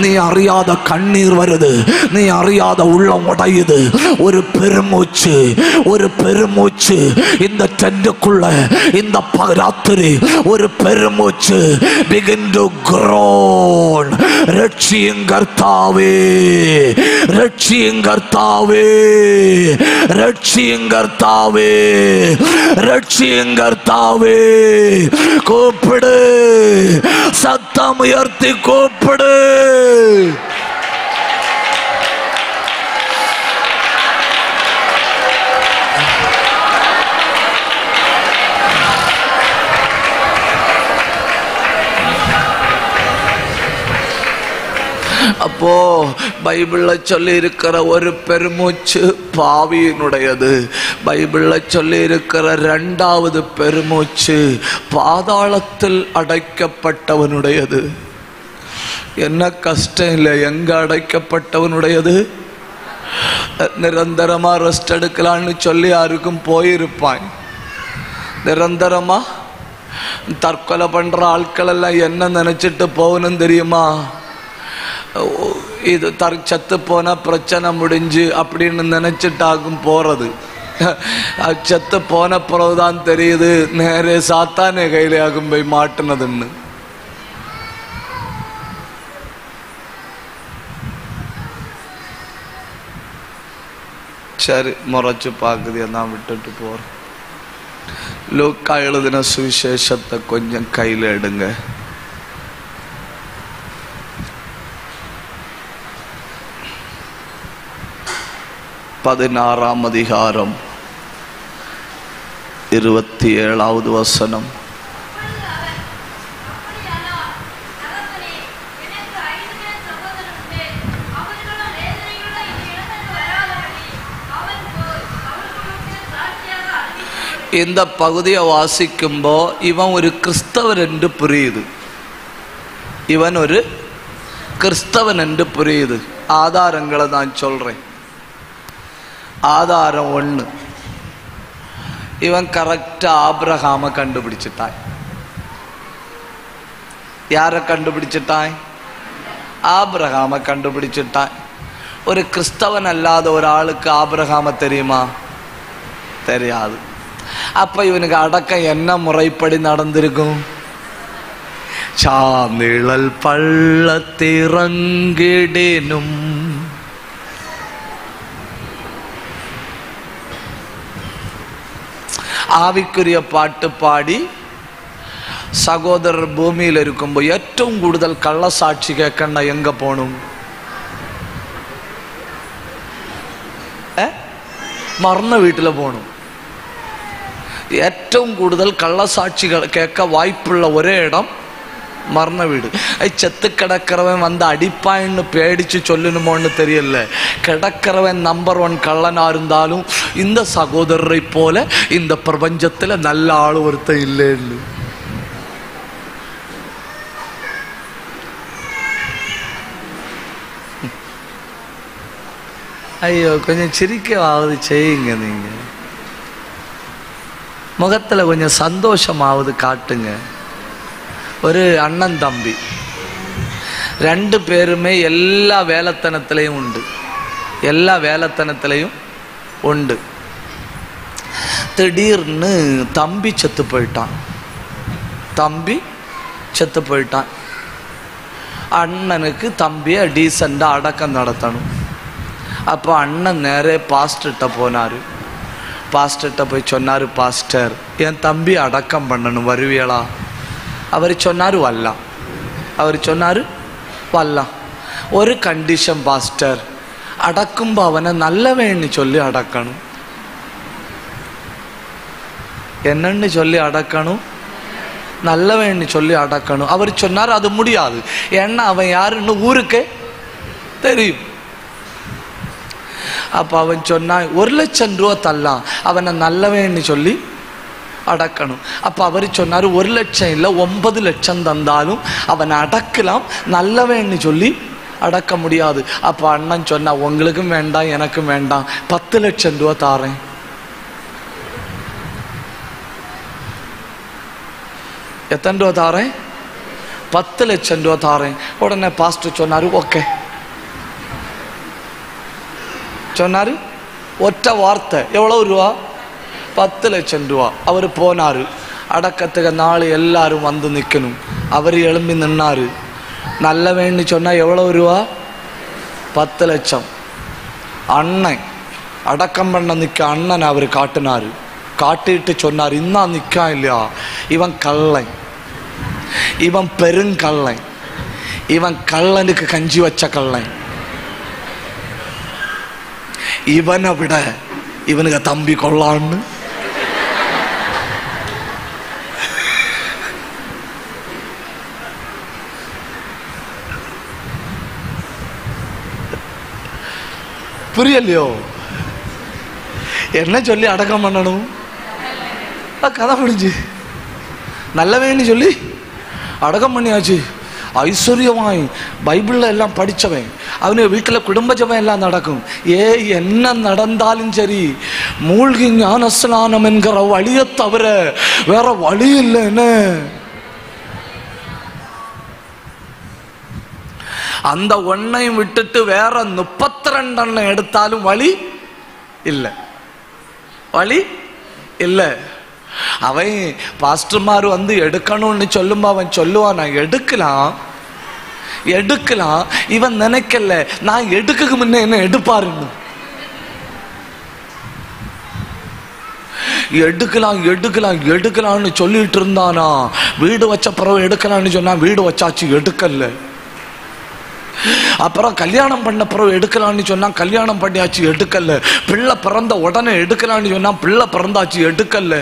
நீ அறியாத கண்ணீர் வருது, நீ அறியாத உள்ளம் உடையுது. ஒரு பெருமூச்சு, ஒரு பெருமூச்சு இந்த டென்ட்டுக்குள்ள இந்த ராத்திரி ஒரு பெருமூச்சு. begin to groan. ரட்சியும் கர்த்தாவே, ரட்சியும் கர்த்தாவே, ரட்சியும் கர்த்தாவே, ரட்சியும் கர்த்தாவே. கூப்பிடு, சத்தம் உயர்த்தி கூப்பிடு. அப்போ பைபிள்ல சொல்லி இருக்கிற ஒரு பெருமூச்சு பாவியினுடையது. பைபிள்ல சொல்லி இருக்கிற இரண்டாவது பெருமூச்சு பாதாளத்தில் அடைக்கப்பட்டவனுடையது. என்ன கஷ்டம் இல்லை, எங்க அடைக்கப்பட்டவனுடையது? நிரந்தரமா ரெஸ்ட் எடுக்கலான்னு சொல்லி யாருக்கும் போயிருப்பான். நிரந்தரமா தற்கொலை பண்ற ஆட்கள் எல்லாம் என்ன நினைச்சிட்டு போகணும் தெரியுமா? இது சத்து போனா பிரச்சனை முடிஞ்சு அப்படின்னு நினைச்சிட்டாகும் போறது. சத்து போன பிறகுதான் தெரியுது நேரே சாத்தானே கையில ஆகும் போய் மாட்டினதுன்னு. சரி, முறைச்சு பாக்குது, நான் விட்டுட்டு போறேன். லூக்கா எழுதின சுவிசேஷத்தை கொஞ்சம் கையில எடுங்க. 16ஆம் அதிகாரம் 27வது வசனம். இந்த பகுதியை வாசிக்கும்போ இவன் ஒரு கிறிஸ்தவன் என்று புரியுது. இவன் ஒரு கிறிஸ்தவன் என்று புரியுது. ஆதாரங்களை நான் சொல்றேன். ஆதாரம் 1, இவன் கரெக்டா ஆபிரகாம கண்டுபிடிச்சிட்டான். யார கண்டுபிடிச்சிட்டான்? ஆபிரகாம கண்டுபிடிச்சிட்டான். ஒரு கிறிஸ்தவன் அல்லாத ஒரு ஆளுக்கு ஆபிரகாம தெரியுமா? தெரியாது. அப்ப இவனுக்கு அடக்கம் என்ன முறைப்படி நடந்திருக்கும்? சாமிழல் பள்ளத்திறங்கிடேனும் ആവിക്കുரிய പാട്ട് പാടി സഹോദരർ ഭൂമിയിൽ ഇരിക്കുമ്പോൾ ഏറ്റവും കൂടുതൽ കള്ളസാക്ഷി കേൾക്കണ്ട എങ്ക പോണു? മറന്ന വീട്ടിൽ പോണു. ഏറ്റവും കൂടുതൽ കള്ളസാക്ഷികൾ കേൾക്ക വായ്പുള്ള ഒരേ ഇടം മറന്ന വീട്. ചെത്ത് കിടக்கிறவன் வந்து அடிப்பான்னு பேடிச்சு சொல்லணுமோன்னு தெரியல. கிடக்கிறவன் நம்பர் 1 கள்ளனா இருந்தாலும் இந்த சகோதரரை போல இந்த பிரபஞ்சத்துல நல்ல ஆள் ஒருத்தன் இல்லைன்னு. ஐயோ, கொஞ்சம் சிரிக்கவாவது செய்யுங்க. நீங்க முகத்துல கொஞ்சம் சந்தோஷமாவது காட்டுங்க. ஒரு அண்ணன் தம்பி 2 பேருமே எல்லா வேலைத்தனத்திலையும் உண்டு. எல்லா வேலைத்தனத்திலையும் உண்டு. திடீர்னு தம்பி செத்து போயிட்டான். தம்பி செத்து போயிட்டான். அண்ணனுக்கு தம்பியை டீசெண்டா அடக்கம் நடத்தணும். அப்போ அண்ணன் நேரே பாஸ்டர்கிட்ட போனாரு. பாஸ்டர்கிட்ட போய் சொன்னாரு, பாஸ்டர் என் தம்பி அடக்கம் பண்ணணும், வருவியலா? அவர் சொன்னாரு வரலாம். அவர் சொன்னாரு வரலாம். ஒரு கண்டிஷன் பாஸ்டர், அடக்கும்போ அவனை நல்லவேன்னு சொல்லி அடக்கணும். என்னன்னு சொல்லி அடக்கணும்? நல்லவேன்னு சொல்லி அடக்கணும். அவர் சொன்னார் அது முடியாது, ஏன்னா அவன் யாருன்னு ஊருக்கே தெரியும். அப்ப அவன் சொன்னான் 1 லட்சம் ரூபா தரலாம், அவனை நல்லவேன்னு சொல்லி அடக்கணும். அப்ப அவர் சொன்னார் 1 லட்சம் இல்லை 9 லட்சம் தந்தாலும் அவனை அடக்கலாம், நல்லவேன்னு சொல்லி அடக்க முடியாது. அப்ப அண்ணன் சொன்னா உங்களுக்கும் வேண்டாம் எனக்கும் வேண்டாம், 10 லட்சம் ரூபா தாரேன். எத்தனை ரூபா தாரேன்? 10 லட்சம் ரூபா தாரேன். உடனே பாஸ்டர் சொன்னாரு ஓகே. சொன்னாரு ஒற்ற வார்த்தை, எவ்வளவு ரூபா? 10 லட்சம் ரூபா. அவர் போனாரு. அடக்கத்துக்கு நாள் எல்லாரும் வந்து நிற்கணும். அவர் எழும்பி நின்னாரு. நல்லவேன்னு சொன்னா எவ்வளவு ரூபா? 10 லட்சம். அண்ணன் அடக்கம் பண்ண நிற்க அண்ணன் அவர் காட்டினாரு. காட்டிட்டு சொன்னார், இன்னா நிற்கா இல்லையா, இவன் கள்ளன், இவன் பெருங்கள்ளன், இவன் கள்ளனுக்கு கஞ்சி வச்ச கள்ளன், இவனை விட இவனுக்கு தம்பி கொள்ளான்னு. புரியலையோ? என்ன சொல்லி அடக்கம் பண்ணணும்? கதை முடிஞ்சு. நல்லவேன்னு சொல்லி அடக்கம் பண்ணியாச்சு. ஐஸ்வர்யமாய் பைபிள்ல எல்லாம் படிச்சவன், அவனு வீட்டுல குடும்ப ஜெபம் எல்லாம் நடக்கும். என்ன நடந்தாலும் சரி, மூழ்கி ஞான ஸ்நானம் என்கிற வழியை தவிர வேற வழி இல்லைன்னு. அந்த ஒன்னையும் விட்டுட்டு வேற 32 எண்ணம் எடுத்தாலும் வழி இல்லை, வழி இல்லை. அவன் பாஸ்டர்மார் வந்து எடுக்கணும்னு சொல்லும்போ அவன் சொல்லுவான், நான் எடுக்கலாம் எடுக்கலாம். இவன் நினைக்கல நான் எடுக்க முன்ன என்ன எடுப்பாருன்னு. எடுக்கலாம் எடுக்கலாம் எடுக்கலாம்னு சொல்லிட்டு இருந்தானா, வீடு வச்ச பிறகு எடுக்கலாம்னு சொன்னா வீடு வச்சாச்சு, எடுக்கல. அப்புறம் கல்யாணம் பண்ண பிறகு எடுக்கலாம்னு சொன்னா கல்யாணம் பண்ணியாச்சு, எடுக்கல. பிள்ளை பிறந்த உடனே எடுக்கலாம்னு சொன்னா பிள்ளை பிறந்தாச்சு, எடுக்கல.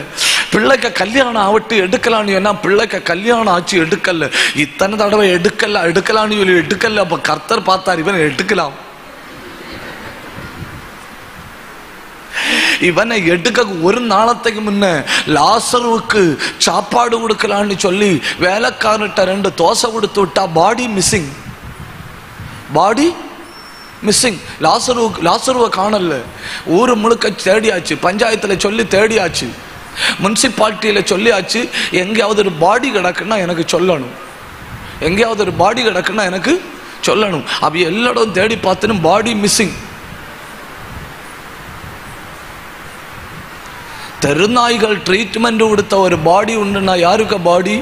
பிள்ளைக்கு கல்யாணம் ஆவட்டு எடுக்கலாம்னு சொன்னா பிள்ளைக்கு கல்யாணம் ஆச்சு, எடுக்கல. இத்தனை தடவை எடுக்கல எடுக்கலாம்னு சொல்லி எடுக்கல. அப்ப கர்த்தர் பார்த்தார், இவன் எடுக்கலாம். இவனை எடுக்க ஒரு நாளத்துக்கு முன்ன லாசருவுக்கு சாப்பாடு கொடுக்கலான்னு சொல்லி வேலைக்காரர்கிட்ட 2 தோசை கொடுத்து விட்டா பாடி மிஸ்ஸிங். பாடி மிஸ்ஸிங். லாசருவை காணல. ஊர் முழுக்க தேடியாச்சு, பஞ்சாயத்தில் சொல்லி தேடியாச்சு, முனிசிபாலிட்டியில் சொல்லியாச்சு. எங்கேயாவது ஒரு பாடி கிடக்குன்னா எனக்கு சொல்லணும், எங்கேயாவது ஒரு பாடி கிடக்குன்னா எனக்கு சொல்லணும். அப்ப எல்லா இடம் தேடி பார்த்துன்னு பாடி மிஸ்ஸிங். தெருநாய்கள் ட்ரீட்மெண்ட் கொடுத்த ஒரு பாடி உண்டுன்னா யாருக்கு பாடி?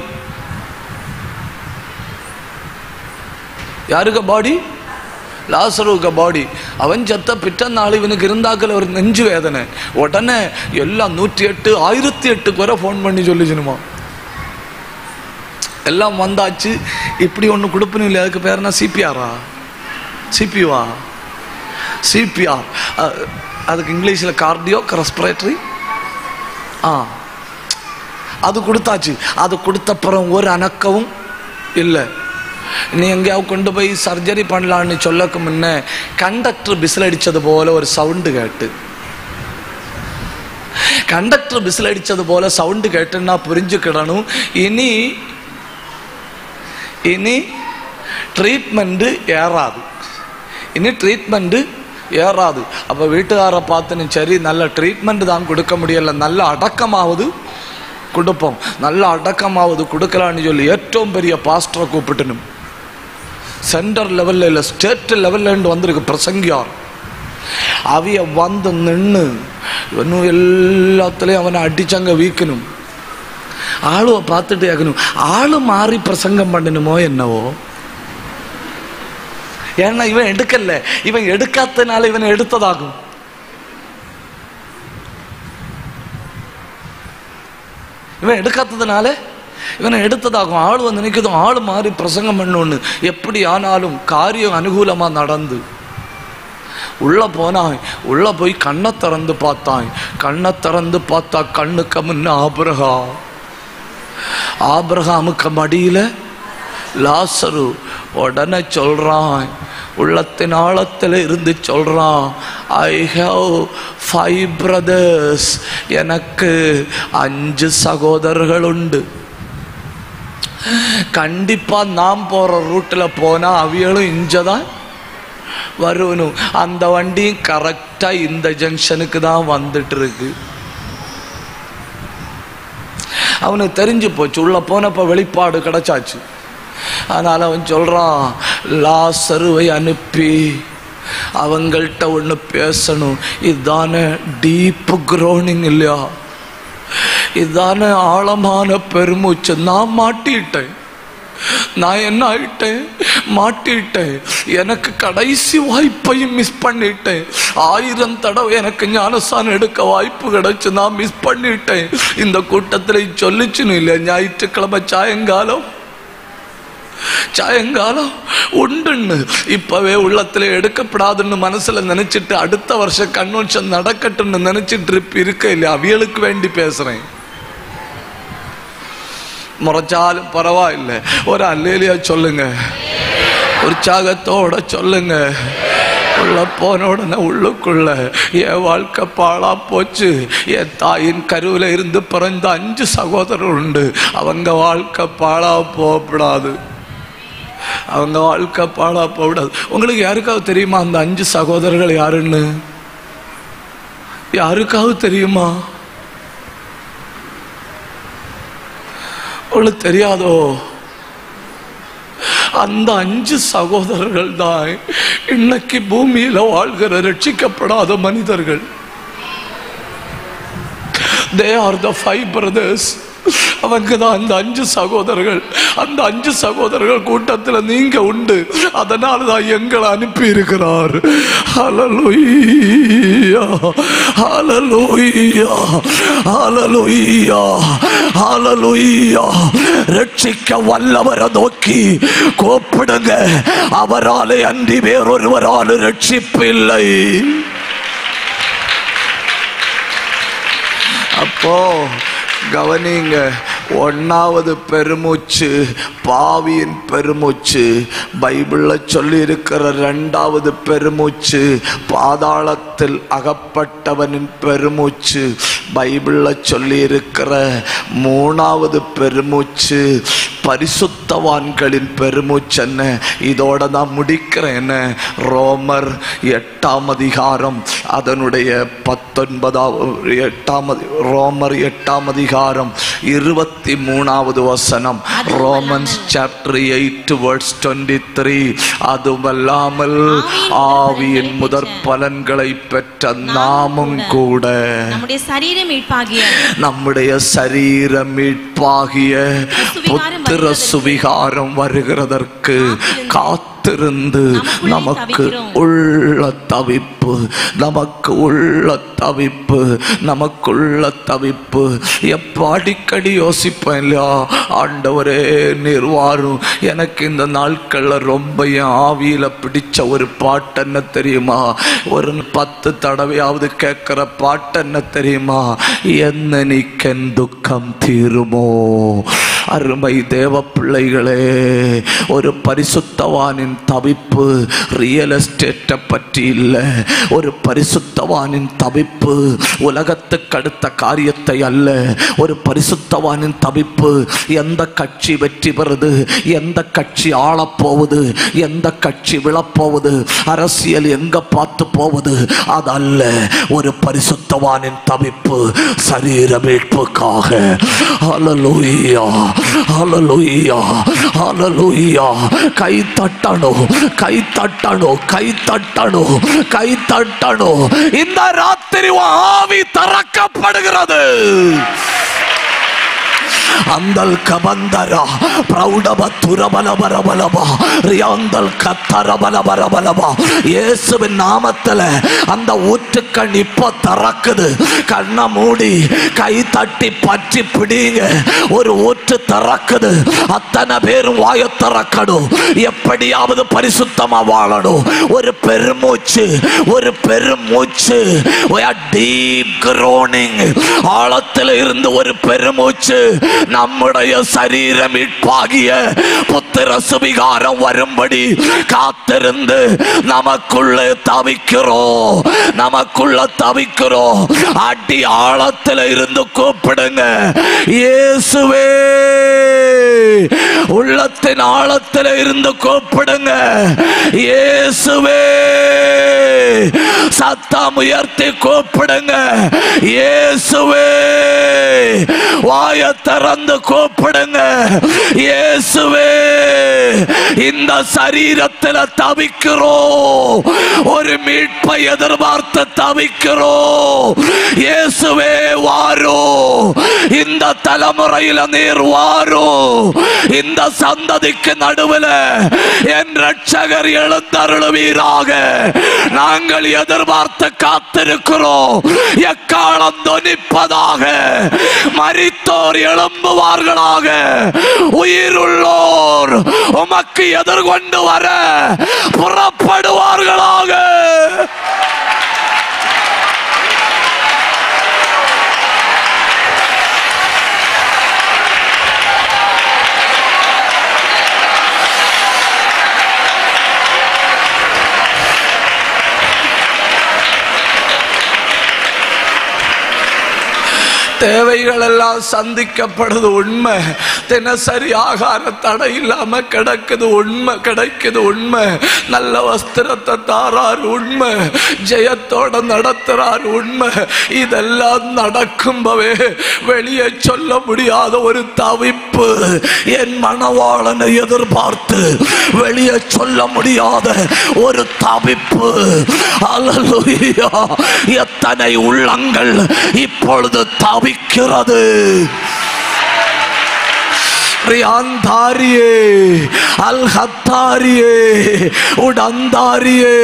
யாருக்கு பாடி? லாசருவுக்கு பாடி. அவன் செத்த பிட்ட நாள் இவனுக்கு இருந்தாக்கல ஒரு நெஞ்சு வேதனை. உடனே எல்லாம் 108 1008 வரை ஃபோன் பண்ணி சொல்லிச்சுனுமா. எல்லாம் வந்தாச்சு. இப்படி ஒன்று கொடுப்பணும் இல்லை, அதுக்கு பேர் என்ன? சிபிஆரா? சிபியூவா? சிபிஆர். அதுக்கு இங்கிலீஷில் கார்டியோ ரெஸ்பிரேட்டரி. அது கொடுத்தாச்சு. அது கொடுத்தப்புறம் ஒரு அணக்கவும் இல்லை. நீ எங்கேயாவது கொண்டு போய் சர்ஜரி பண்ணலான்னு சொல்லக்கு முன்ன கண்டக்டர் பிசில் அடிச்சது போல ஒரு சவுண்டு கேட்டு, கண்டக்டர் பிசில் அடிச்சது போல சவுண்டு கேட்டுன்னா புரிஞ்சுக்கிடணும், இனி இனி ட்ரீட்மெண்ட் ஏறாது, இனி ட்ரீட்மெண்ட் ஏறாது. அப்போ வீட்டுக்காரை பார்த்துன்னு சரி நல்ல ட்ரீட்மெண்ட் தான் கொடுக்க முடியல, நல்ல அடக்கமாவது கொடுப்போம், நல்ல அடக்கமாவது கொடுக்கலான்னு சொல்லி ഏറ്റവും பெரிய பாஸ்டரை கூப்பிட்டுணும். சென்டர் லெவலில் இல்லை, ஸ்டேட் லெவலில் வந்திருக்கு பிரசங்கியார். அவைய வந்து நின்று இன்னும் எல்லாத்துலேயும் அவனை அடிச்சங்க வீக்கணும். ஆளுவை பார்த்துட்டு கேட்கணும், ஆளு மாறி பிரசங்கம் பண்ணணுமோ என்னவோ. ஏன்னா இவன் எடுக்கல, இவன் எடுக்காதனால இவன் எடுத்ததாகும். இவன் எடுக்காததுனால இவனை எடுத்ததாகும். ஆளு வந்து நினைக்குதும், ஆளு மாறி பிரசங்கம் பண்ணணும்னு. எப்படி ஆனாலும் காரியம் அனுகூலமா நடந்து உள்ள போனாய். உள்ள போய் கண்ணை திறந்து பார்த்தாய். கண்ணை திறந்து பார்த்தா கண்ணுக்கு முன்ன ஆபிரகாமுக்கு மடியில லாசரு. உடனே சொல்றான், உள்ளத்தின் ஆழத்தில் இருந்து சொல்றான், ஐ ஹேவ் 5 brothers. எனக்கு 5 சகோதரர்கள் உண்டு. கண்டிப்பா நாம் போற ரூட்ல போனா அவியலும் இஞ்சதான் வரணும். அந்த வண்டியும் கரெக்டா இந்த ஜங்ஷனுக்கு தான் வந்துட்டு இருக்கு. அவனுக்கு தெரிஞ்சு போச்சு. உள்ள போனப்ப வெளிப்பாடு கிடைச்சாச்சு. அதனால அவன் சொல்றான், லாசருவை அனுப்பி அவங்கள்ட்ட ஒன்று பேசணும். இதுதானே டீப் குரோனிங் இல்லையா? இதுதானே ஆழமான பெருமூச்சு. நான் மாட்டிட்டேன். நான் என்ன ஆயிட்டேன்? மாட்டிட்டேன். எனக்கு கடைசி வாய்ப்பையும் மிஸ் பண்ணிட்டேன். 1000 தடவை எனக்கு ஞானஸ்தானம் எடுக்க வாய்ப்பு கிடைச்சு, நான் மிஸ் பண்ணிட்டேன். இந்த கூட்டத்தில் சொல்லிச்சுன்னு இல்லை, ஞாயிற்றுக்கிழமை சாயங்காலம் உண்டுன்னு இப்பவே உள்ளத்துல எடுக்கப்படாதுன்னு மனசுல நினைச்சிட்டு அடுத்த வருஷம் கன்வென்ஷன் நடக்கட்டும்னு நினைச்சிட்டு இருக்க இல்லையா? அவியலுக்கு வேண்டி பேசுறேன். முறைச்சாலும் பரவாயில்லை, ஒரு அல்லேலியா சொல்லுங்க, உற்சாகத்தோட சொல்லுங்க. உள்ள போன உடனே உள்ளுக்குள்ள என் வாழ்க்கை பாழா போச்சு. என் தாயின் கருவில் இருந்து பிறந்த 5 சகோதரர் உண்டு. அவங்க வாழ்க்கை பாழா போகக்கூடாது. அவங்க வாழ்க்கை பாழா போகக்கூடாது. உங்களுக்கு யாருக்காவது தெரியுமா அந்த 5 சகோதரர்கள் யாருன்னு? யாருக்காவது தெரியுமா? உங்களுக்கு தெரியாதோ? அந்த 5 சகோதரர்கள் தான் இன்னைக்கு பூமியில வாழ்கிற ரட்சிக்கப்படாத மனிதர்கள். They are the 5 brothers. அவங்க தான் அந்த 5 சகோதரர்கள். அந்த 5 சகோதரர்கள் கூட்டத்தில் நீங்க உண்டு. அதனால தான் எங்களை அனுப்பி இருக்கிறார். ஹல்லேலூயா, ஹல்லேலூயா, ஹல்லேலூயா, ஹல்லேலூயா. ரட்சிக்க வல்லவரை நோக்கி கூப்பிடுங்க. அவராலே அன்றி வேறொருவரால் ரட்சிப்பு இல்லை. அப்போ கவனிங்க, ஒன்னாவது பெருமூச்சு பாவியின் பெருமூச்சு. பைபிள்ல சொல்லி இருக்கிற இரண்டாவது பெருமூச்சு பாதாளத்தில் அகப்பட்டவனின் பெருமூச்சு. பைபிள்ல சொல்லி இருக்கிற மூணாவது பெருமூச்சு பரிசுத்தவான்களின் பெருமூச்சு. என்ன? இதோட நான் முடிக்கிறேன். ரோமர் 8ஆம் அதிகாரம் அதனுடைய 19வது ரோமர் 8ஆம் அதிகாரம் 23வது வசனம். Romans chapter 8 verse 23. அதுவல்லாமல் ஆவியின் முதற் பலன்களை பெற்ற நாமும் கூட நம்முடைய சரீர மீட்பாகிய புத்திர சுவிகாரம் வருகிறதற்கு காத்திருந்து நமக்கு உள்ள தவிப்பு எப்ப அடிக்கடி யோசிப்பேன் இல்லையா, ஆண்டவரே நீர் வாரும். எனக்கு இந்த நாட்கள்ல ரொம்ப என் ஆவியில பிடிச்ச ஒரு பாட்டு என்ன தெரியுமா? ஒரு 10 தடவையாவது கேட்கிற பாட்டு என்ன தெரியுமா? என்ன நீக்கென் துக்கம் தீருமோ. அருமை தேவ பிள்ளைகளே, ஒரு பரிசுத்தவானின் தவிப்பு ரியல் எஸ்டேட்டை பற்றி இல்லை. ஒரு பரிசுத்தவானின் தவிப்பு உலகத்துக்கு அடுத்த காரியத்தை அல்ல. ஒரு பரிசுத்தவானின் தவிப்பு எந்த கட்சி வெற்றி பெறுது, எந்த கட்சி ஆளப்போகுது, எந்த கட்சி விழப்போகுது, அரசியல் எங்க பார்த்து போவது, அதல்ல. ஒரு பரிசுத்தவானின் தவிப்பு சரீர மீட்புக்காக. ஹல்லேலூயா, ஹல்லேலூயா, ஹல்லேலூயா. கை தட்டணும், கை தட்டணும், கை தட்டணும், கை தட்டணும். இந்த ராத்திரி ஆவி திறக்கப்படுகிறது. அந்தல் கபந்தரா பிரௌடபத்துரபலபரபலபா ரியாந்தல் கத்தரபலபரபலபா. இயேசுவின் நாமத்துல அந்த ஊற்றுக்கண் இப்ப திறக்குது. கண்ணை மூடி கை தட்டி பற்றி பிடிங்க. ஒரு ஊற்று திறக்குது. அத்தனை பேரும் வாய திறக்கணும். எப்படியாவது பரிசுத்தமா வாழணும். ஒரு பெருமூச்சு, ஒரு பெருமூச்சு, டீப் groaning, ஆழத்தில் இருந்து ஒரு பெருமூச்சு. நம்முடைய சரீர மீட்பாகிய புத்திர சுவிகாரம் வரும்படி காத்திருந்து நமக்குள்ளே தவிக்கிறோம், நமக்குள்ள தவிக்கிறோம். அடி ஆழத்தில் இருந்து கூப்பிடுங்க, இயேசுவே. உள்ளத்தின் ஆழத்தில் இருந்து கூப்பிடுங்க, இயேசுவே. சத்தம் உயர்த்தி கூப்பிடுங்க, இயேசுவே. வாய திறந்து கூப்பிடுங்க, இயேசுவே. இந்த சரீரத்தில் தவிக்கிறோம், ஒரு மீட்பை எதிர்பார்த்து தவிக்கிறோம். இயேசுவே வாரோ. இந்த தலைமுறையில நீர் வாரோ. இந்த சந்ததிக்கு நடுவில் என் ரட்சகர் எழுந்தருளுவீராக. நாங்கள் எதிர்பார்த்து காத்திருக்கிறோம். எக்காலம் தொனிப்பதாக. மரித்தோர் எழும்புவார்களாக. உயிருள்ளோர் உமக்கு எதிர்கொண்டு வர புறப்படுவார்களாக. தேவைகள் எல்லாம் சந்திக்கப்படுது, உண்மை. தினசரி ஆகார தடை இல்லாம கிடைக்குது, உண்மை. கிடைக்குது, உண்மை. நல்ல வஸ்திரத்தை தாரார், உண்மை. ஜெயத்தோட நடத்துறார், உண்மை. இதெல்லாம் நடக்கும்பவே வெளியே சொல்ல முடியாத ஒரு தவிப்பு. என் மணவாளனை எதிர்பார்த்து வெளியே சொல்ல முடியாத ஒரு தவிப்பு. அல்லேலூயா. எத்தனை உள்ளங்கள் இப்பொழுது தவிக்கிறது. ரியாந்தாரியே, அல்ஹத்தாரியே, உடந்தாரியே,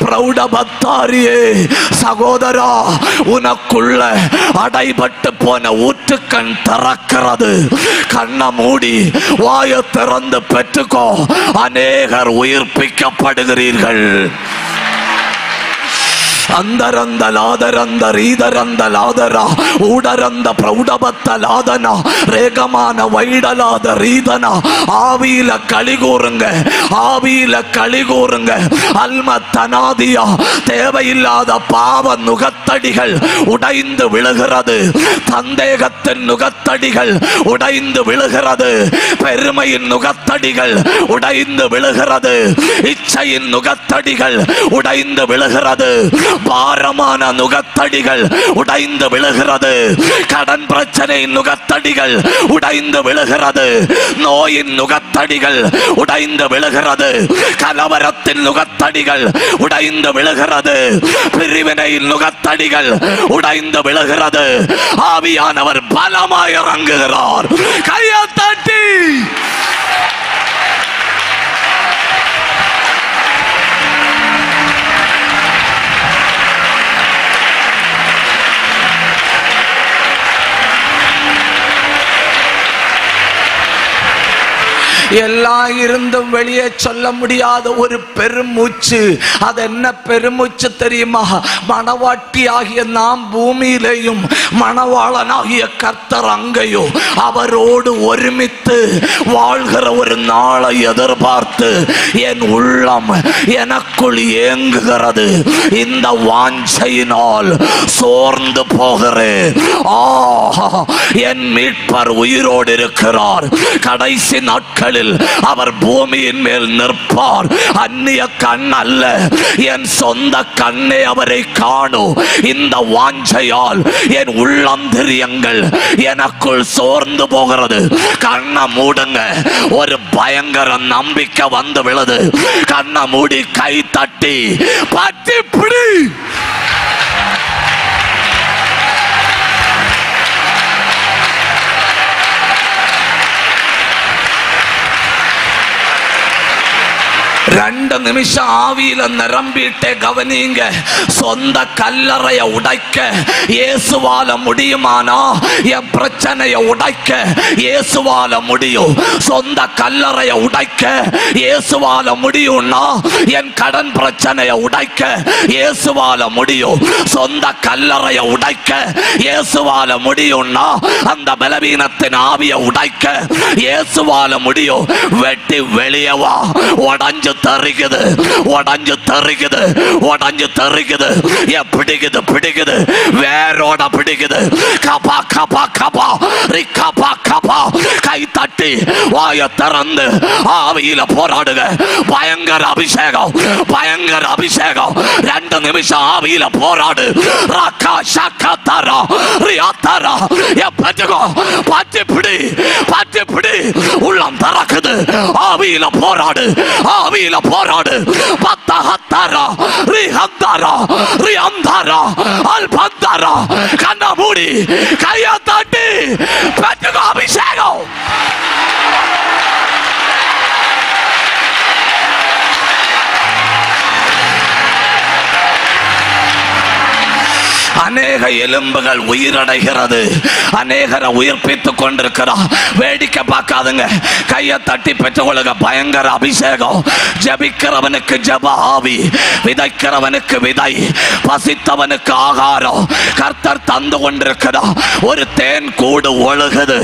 பிரௌடபத்தாரியே. சகோதரா, உனக்குள்ள அடைபட்டு போன ஊற்றுக்கண் திறக்கிறது. கண்ணை மூடி வாய திறந்து பெற்றுக்கோ. அநேகர் உயிர்ப்பிக்கப்படுகிறீர்கள். ಅಂದರಂದ ಲಾದರಂದ ರೀದರಂದ ಲಾದರ ಊಡರಂದ ಪ್ರೌಢಬತ್ತ லாதனா ரேகமான வைடலாத ரீதனா ஆவியில கலிகூறுங்க, ஆவியில கலிகூறுங்க. அல்ம தனாதியா தேவையில்லாத பாவ நுகத்தடிகள் உடைந்து விழுகிறது. சந்தேகத்தின் நுகத்தடிகள் உடைந்து விழுகிறது. பெருமையின் நுகத்தடிகள் உடைந்து விழுகிறது. இச்சையின் நுகத்தடிகள் உடைந்து விழுகிறது. பாரமான நுகத்தடிகள் உடைந்து விழுகிறது. கடன் பிரச்சனையின் நுகத்தடிகள் உடைந்து விழுகிறது. நோயின் நுகத்தடிகள் உடைந்து விழுகிறது. கலவரத்தின் நுகத்தடிகள் உடைந்து விழுகிறது. பிரிவினையின் நுகத்தடிகள் உடைந்து விழுகிறது. ஆவியானவர் பலமாய் இறங்குகிறார். கையை தட்டி எல்லாம் இருந்தும் வெளியே சொல்ல முடியாத ஒரு பெருமூச்சு. அது என்ன பெருமூச்சு தெரியுமா? மணவாட்டி ஆகிய நாம் பூமியிலேயும் மணவாளனாகிய கர்த்தர் அங்கேயும் அவரோடு ஒருமித்து வாழ்கிற ஒரு நாளை எதிர்பார்த்து என் உள்ளம் எனக்குள் ஏங்குகிறது. இந்த வாஞ்சையினால் சோர்ந்து போகிறேன். என் மீட்பர் உயிரோடு இருக்கிறார். கடைசி நாட்களில் அவர் பூமியின் மேல் நிற்பார். அந்நிய கண் அல்ல, என் சொந்த கண்ணே அவரை காணும். இந்த வாஞ்சையால் என் உள்ளந்திரியங்கள் எனக்குள் சோர்ந்து போகிறது. கண்ணை மூடுங்க. ஒரு பயங்கர நம்பிக்கை வந்து விழுது. கண்ணை மூடி கை தட்டி பற்றி பிடி. ரெண்டு நிமிஷம் ஆவியில நிரம்பிட்டே கவனிங்க. சொந்த கல்லறைய உடைக்க இயேசுவால முடியுமானா என் பிரச்சனைய உடைக்க இயேசுவால முடியும். சொந்த கல்லறைய உடைக்க இயேசுவால முடியும்னா என் கடன் பிரச்சனைய உடைக்க இயேசுவால முடியும். சொந்த கல்லறைய உடைக்க இயேசுவால முடியும்னா அந்த பலவீனத்தின் ஆவிய உடைக்க இயேசுவால முடியும். வெட்டி வெளியே வா. உடைஞ்சு தருகுது, உடைஞ்சு தருகுது, உடைஞ்சு தருகுது. பிடிக்குது பிடிக்குது, வேரோட பிடிக்குது. கபா கபா கபா ரிகபா கபா. கை தட்டி வாய திறந்து ஆவியில போராடுங்க. பயங்கர அபிஷேகம், பயங்கர அபிஷேகம். 2 நிமிஷம் ஆவியில போராடு. ரகா ஷகா தரா ரியா தரா. எப்படிகோ பத்தி பிடி, பத்தி பிடி. உள்ளம் திறக்குது. ஆவியில போராடு, ஆவியில போராடு. பத்தஹத்தரா ரிஹந்தரா ரிஅந்தரா அல்பந்தரா. கண்ண மூடி கைய தட்டி பெற்றுக்கோ அபிஷேகம். அநேக எலும்புகள் உயிரடைகிறது. அநேகரை உயிர்ப்பித்துக் கொண்டிருக்கிறார். வேடிக்கை பார்க்காதுங்க. கையை தட்டி பெற்றுக்கொள்ளுங்க. பயங்கர அபிஷேகம். ஜபிக்கிறவனுக்கு ஜப ஆவி, விதைக்கிறவனுக்கு விதை, பசித்தவனுக்கு ஆகாரம் கர்த்தர் தந்து கொண்டிருக்கிறார். ஒரு தேன் கூடு ஒழுகுது,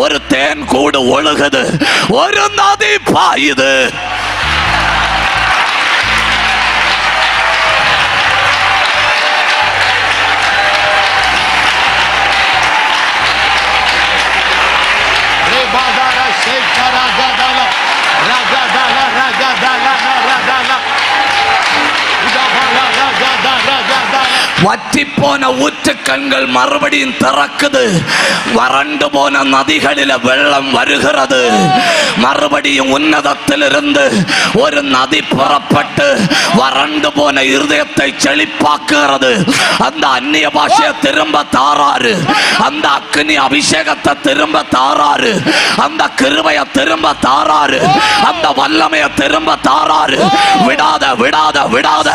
ஒரு தேன் கூடு ஒழுகுது. ஒரு நதி பாயுது. வற்றி போன ஊற்றுக்கண்கள் மறுபடியும் திறக்குது. வறண்டு போன நதிகளில் வெள்ளம் வருகிறது. மறுபடியும் உன்னதத்திலிருந்து ஒரு நதி புறப்பட்டு வறண்டு போன இருதயத்தை செழிப்பாக்குகிறது. அந்த அந்நிய பாஷையை திரும்ப தாராரு. அந்த அக்னி அபிஷேகத்தை திரும்ப தாராரு. அந்த கிருபையை திரும்ப தாராரு. அந்த வல்லமையை திரும்ப தாராரு. விடாத விடாத விடாத.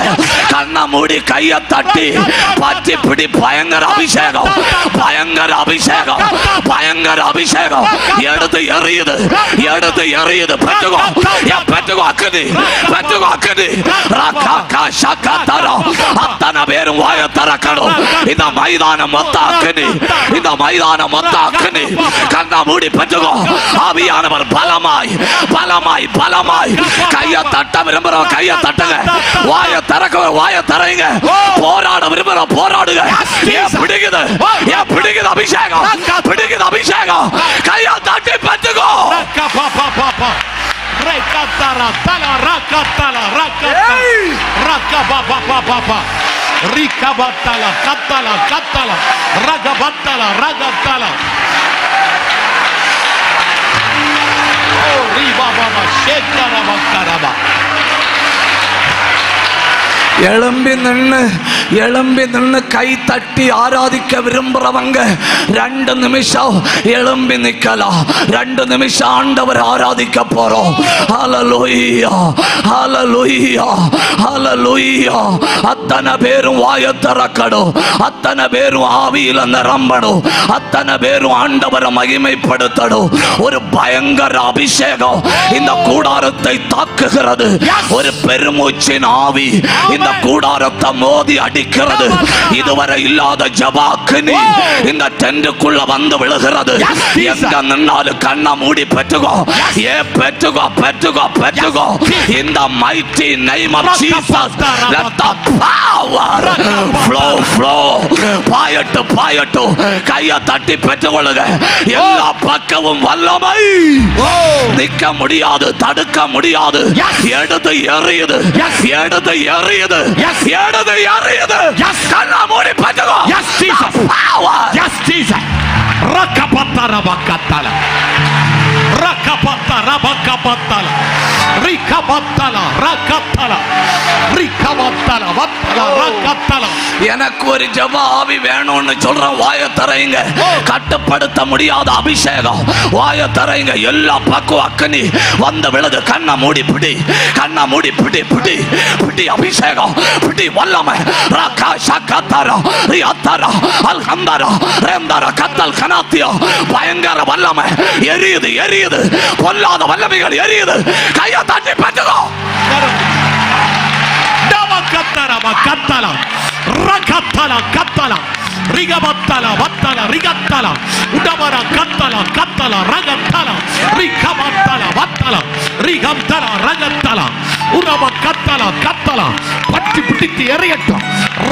கண்ணை மூடி கையை தட்டி பற்றி பிடி. பயங்கர அபிஷேகம், பயங்கர அபிஷேகம், பயங்கர அபிஷேகம். எடுத்து எறியுது, எடுத்து எறியுது. பெற்றுக்கோ, பெற்றுக்கோ அக்கதி, பெற்றுக்கோ அக்கதி. ரகா ஷகதரா. அத்தனை பேரும் வாயை திறக்கணும். இந்த மைதானம் மொத்த அக்கதி, இந்த மைதானம் மொத்த அக்கதி. கண்ணை மூடி பெற்றுக்கோ. ஆவியானவர் பலமாய் பலமாய் பலமாய். கையை தட்ட விரும்புறோம், கையை தட்டுங்க. வாயை திறக்க, வாயை திறங்க. போராட விரும்புறோம், போராடுங்க. ஏன் பிடிக்குது, ஏன் பிடிக்குது அபிஷேகம், பிடிக்குது அபிஷேகம். கையை தட்டி பெற்றுக்கோ. Rekatara tala rakatala rakatala rakababa rikabatala katala katala ragabatala ragatala oh ribaba shekara bakaraba. எழும்பி நின்று, எழும்பி நின்று கை தட்டி ஆராதிக்க விரும்புறவங்க 2 நிமிஷம் எழும்பி நிக்கலாம். 2 நிமிஷம் ஆண்டவர் ஆராதிக்க போறோம். ஹல்லேலூயா, ஹல்லேலூயா, ஹல்லேலூயா. அத்தனை பேரும் வாயை திறக்கணும், அத்தனை பேரும் ஆவியில நிரம்பணும், அத்தனை பேரும் ஆண்டவரை மகிமைப்படுத்தணும். ஒரு பயங்கர அபிஷேகம் இந்த கூடாரத்தை தாக்குகிறது. ஒரு பெருமூச்சின் ஆவி இந்த கூடாரத்தை மோதி அடிக்கிறது. இதுவரை இல்லாத ஜபாக்கினி இந்த டென்ட்டுக்குள்ள வந்து விழுகிறது. எங்க நின்னாலும் கண்ணை மூடி பெற்றுக்கோ. ஏ பெற்றுக்கோ, பெற்றுக்கோ, பெற்றுக்கோ. இந்த mighty name of Jesus, let the power flow, flow. பாயட்டு, பாயட்டு. கையை தட்டி பெற்றுக்கொள்ளுங்க. எல்லா பக்கமும் வல்லமை. நிற்க முடியாது, தடுக்க முடியாது. எடுத்து எறியுது, எடுத்து எறியுது, எடுத்து எறியுது. கண்ணை மூடி பெற்றுக்கோ. Yes Jesus, power. Yes Jesus. Rakapatara bakatala, rakapatara bakapatala, rikabatala rakatala, rikabatala batala rakatala. எனக்கு ஒரு ஜெப ஆவி வேணும்னு சொல்றேன். வாயை திறங்க. கட்டுப்படுத்த முடியாத அபிஷேகம். வாயை திறங்க. எல்லா பக்கம் அக்கனி வந்து விழுது. கண்ணை மூடி பிடி, கண்ணை மூடி பிடி, பிடி, பிடி அபிஷேகம், பிடி வல்லமை. ரகா ஷகதரா ரிஅதரா அல்ஹம்தரா ரேம்தரா கத்தல் கனாத்தியா. பயங்கர வல்லமை எரியுது, எரியுது. பொல்லாத வல்லமைகள் எரியுது. கையை தட்டி பெற்றுக்கோ. Damakatara bakatala, rakatala katala, rigabatala batala rigatala, udabara katala katala ragatala, rikabatala batala, rigamtala ragatala, uraba katala katala, patti pitti eriyattum,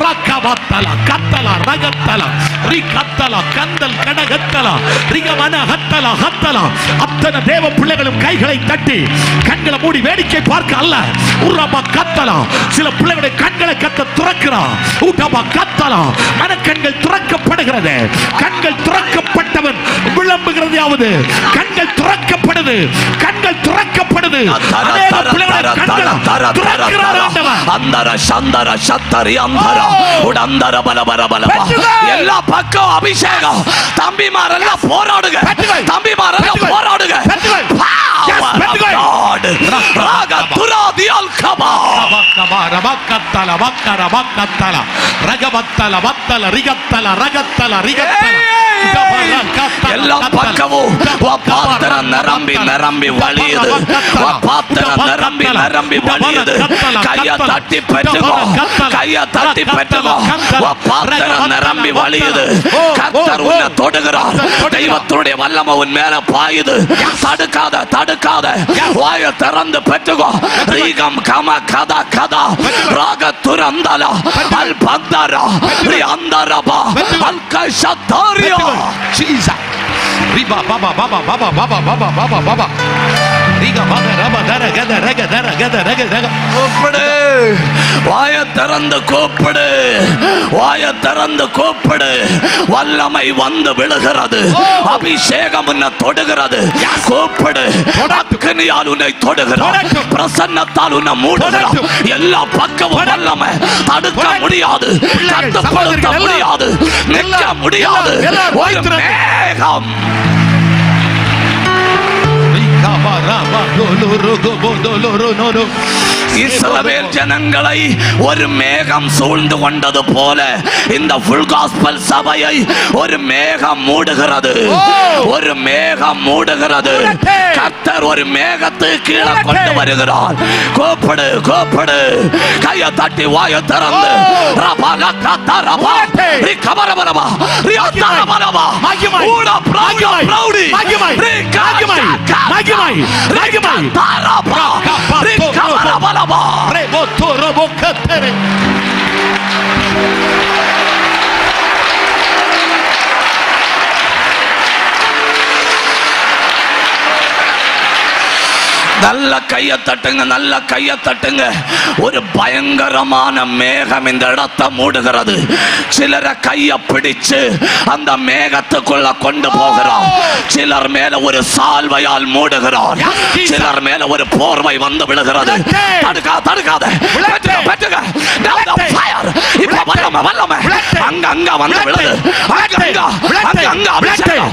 rakabatala katala ragatala, rikatala kandal kadagatala, rigamana hattala hattala. அத்தனை தேவ பிள்ளைகளும் கைகளை தட்டி கண்களை மூடி வேடிக்கை பார்க்க அல்ல. உரபா கத்தலா. சில பிள்ளைகளுடைய கண்களை கத்த துறக்கிறான். உடபா கத்தலா. மனக்கண்கள் துறக்கப்படுகிறது. கண்கள் துறக்கப்பட்டவன் விளம்புகிறதாவது. கண்கள் துறக்கப்படுது, கண்கள் துறக்கப்படுது. அநேக பிள்ளைகளுடைய கண்களை துறக்கிறார் ஆண்டவர். அந்தர சந்தர சத்தரி அந்தர உடந்தர பலபர பலபா. எல்லா பக்கம் அபிஷேகம். தம்பிமாரெல்லாம் போராடுங்க, தம்பிமாரெல்லாம் போராடுங்க. எல்லா பக்கமும் பாத்திரம் நிரம்பி நிரம்பி வழியுது. பாத்திரம் நிரம்பி நிரம்பி வழியுது. கையை தட்டி பெற்றுக்கோ, கையை தட்டி பெற்றுக்கோ. பாத்திரம் நிரம்பி வழியுது. கர்த்தர் உன்னை தொடுகிறார். தெய்வத்துடைய வல்லமை உன் மேல பாயுது. தடுக்காத, தடுக்காத. வாயை திறந்து பெற்றுக்கோ. ரீகம் கம கதா கதா ராக துரந்தலா அல் பந்தரா ரி அந்தரபா அல் கஷதாரியா. Jesus. Riba baba baba baba baba baba baba baba. Riga baba raba dara gada raga dara gada raga raga. கூப்பிடு. வாயை திறந்து கூப்பிடு. வாயை திறந்து கூப்பிடு. வல்லமை வந்து விழுகிறது. அபிஷேகம் உன்னை தொடுகிறது. கூப்பிடு. அக்னியால் உன்னை தொடுகிறார். பிரசன்னத்தால் உன்னை மூடுகிறார். எல்லா பக்கமும் வல்லமை. தடுக்க முடியாது, கட்டுப்படுத்த முடியாது, நிற்க முடியாது. ஒரு மேகம். இஸ்ரவேல் ஜனங்களை ஒரு மேகம் சூழ்ந்து கொண்டது போல இந்த ஃபுல் காஸ்பல் சபையை ஒரு மேகம் மூடுகிறது. ஒரு மேகம் மூடுகிறது. கர்த்தர் ஒரு மேகத்தை கீழே கொண்டு வருகிறார். கோப்படு கோப்படு, கையை தட்டி வாயை திறந்து நல்ல கையை தட்டுங்க, நல்ல கையை தட்டுங்க. ஒரு பயங்கரமான மேகம் இந்த இடத்தை மூடுகிறது. சிலரை கையை பிடிச்சு அந்த மேகத்துக்குள்ள கொண்டு போகிறார். சிலர் மேல ஒரு சால்வையால் மூடுகிறார். சிலர் மேல ஒரு போர்வை வந்து விழுகிறது. தடுக்காத இப்ப வல்லமை வல்லமை அங்க அங்க வந்து விழுது. அங்க அபிஷேகம்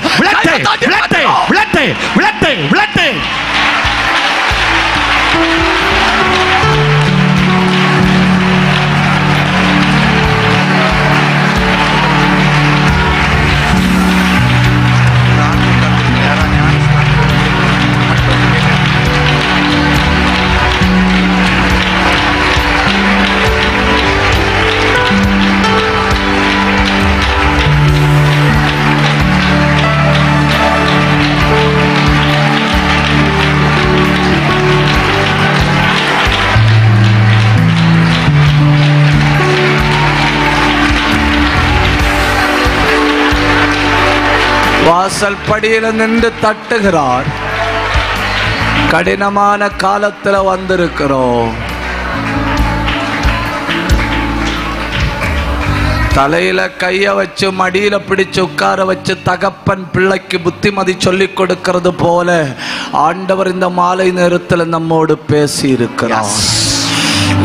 வாசல் படியில நின்று தட்டுகிறார். கடினமான காலத்துல வந்திருக்கிறோம். தலையில கைய வச்சு மடியில பிடிச்சு உட்கார வச்சு தகப்பன் பிள்ளைக்கு புத்திமதி சொல்லி கொடுக்கிறது போல ஆண்டவர் இந்த மாலை நேரத்தில் நம்மோடு பேசி இருக்கிறார்.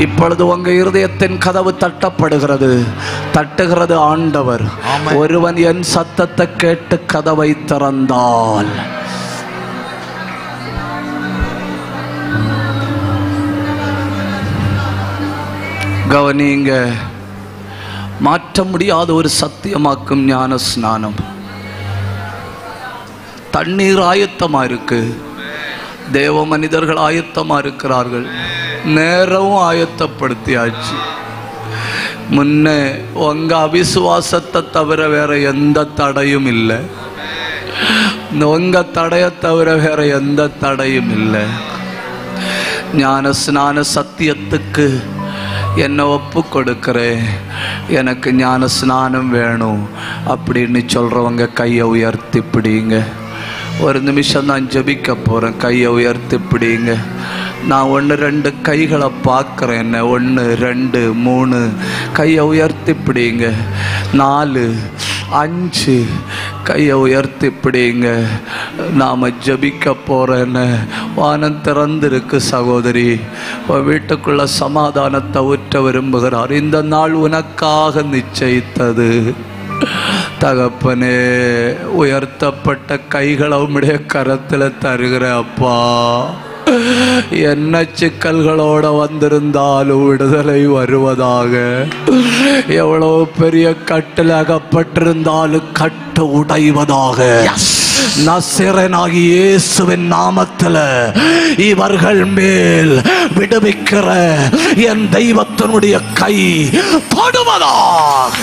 இப்பொழுது உங்க இருதயத்தின் கதவு தட்டப்படுகிறது. தட்டுகிறது ஆண்டவர். ஒருவன் என் சத்தத்தை கேட்டு கதவை திறந்தால் கவனிங்க, மாற்ற முடியாத ஒரு சத்தியமாக்கும் ஞான ஸ்நானம். தண்ணீர் ஆயத்தமா இருக்கு. தேவ மனிதர்கள் ஆயத்தமா இருக்கிறார்கள். நேரம் ஆயத்தப்படுத்தியாச்சு. முன்னே உங்க அவிசுவாசத்தை தவிர வேற எந்த தடையும் இல்லை. உங்க தடையை தவிர வேற எந்த தடையும் இல்லை. ஞான ஸ்நான சத்தியத்துக்கு என்னை ஒப்பு கொடுக்கிறேன், எனக்கு ஞான ஸ்நானம் வேணும் அப்படின்னு சொல்றவங்க கையை உயர்த்தி பிடிங்க. ஒரு நிமிஷம் நான் ஜெபிக்க போறேன். கையை உயர்த்தி பிடிங்க. நான் 1 2 கைகளை பார்க்குறேன். 1 2 3 கையை உயர்த்தி பிடிங்க. 4 5 கையை உயர்த்தி பிடிங்க. நாம் ஜெபிக்க போறேன்னு. வானம் திறந்திருக்கு சகோதரி. வீட்டுக்குள்ள சமாதானத்தை ஊற்ற விரும்புகிறார். இந்த நாள் உனக்காக நிச்சயித்தது. தகப்பனே, உயர்த்தப்பட்ட கைகளை உம்முடைய கரத்தில் தருகிற அப்பா. என்ன சிக்கல்களோட வந்திருந்தாலும் விடுதலை வருவதாக. எவ்வளவு பெரிய கட்டில் அகப்பட்டிருந்தாலும் கட்டு உடைவதாக. நசரேயனாகிய இயேசுவின் நாமத்தில் இவர்கள் மேல் விடுவிக்கிற என் தெய்வத்தினுடைய கை தொடுவதாக.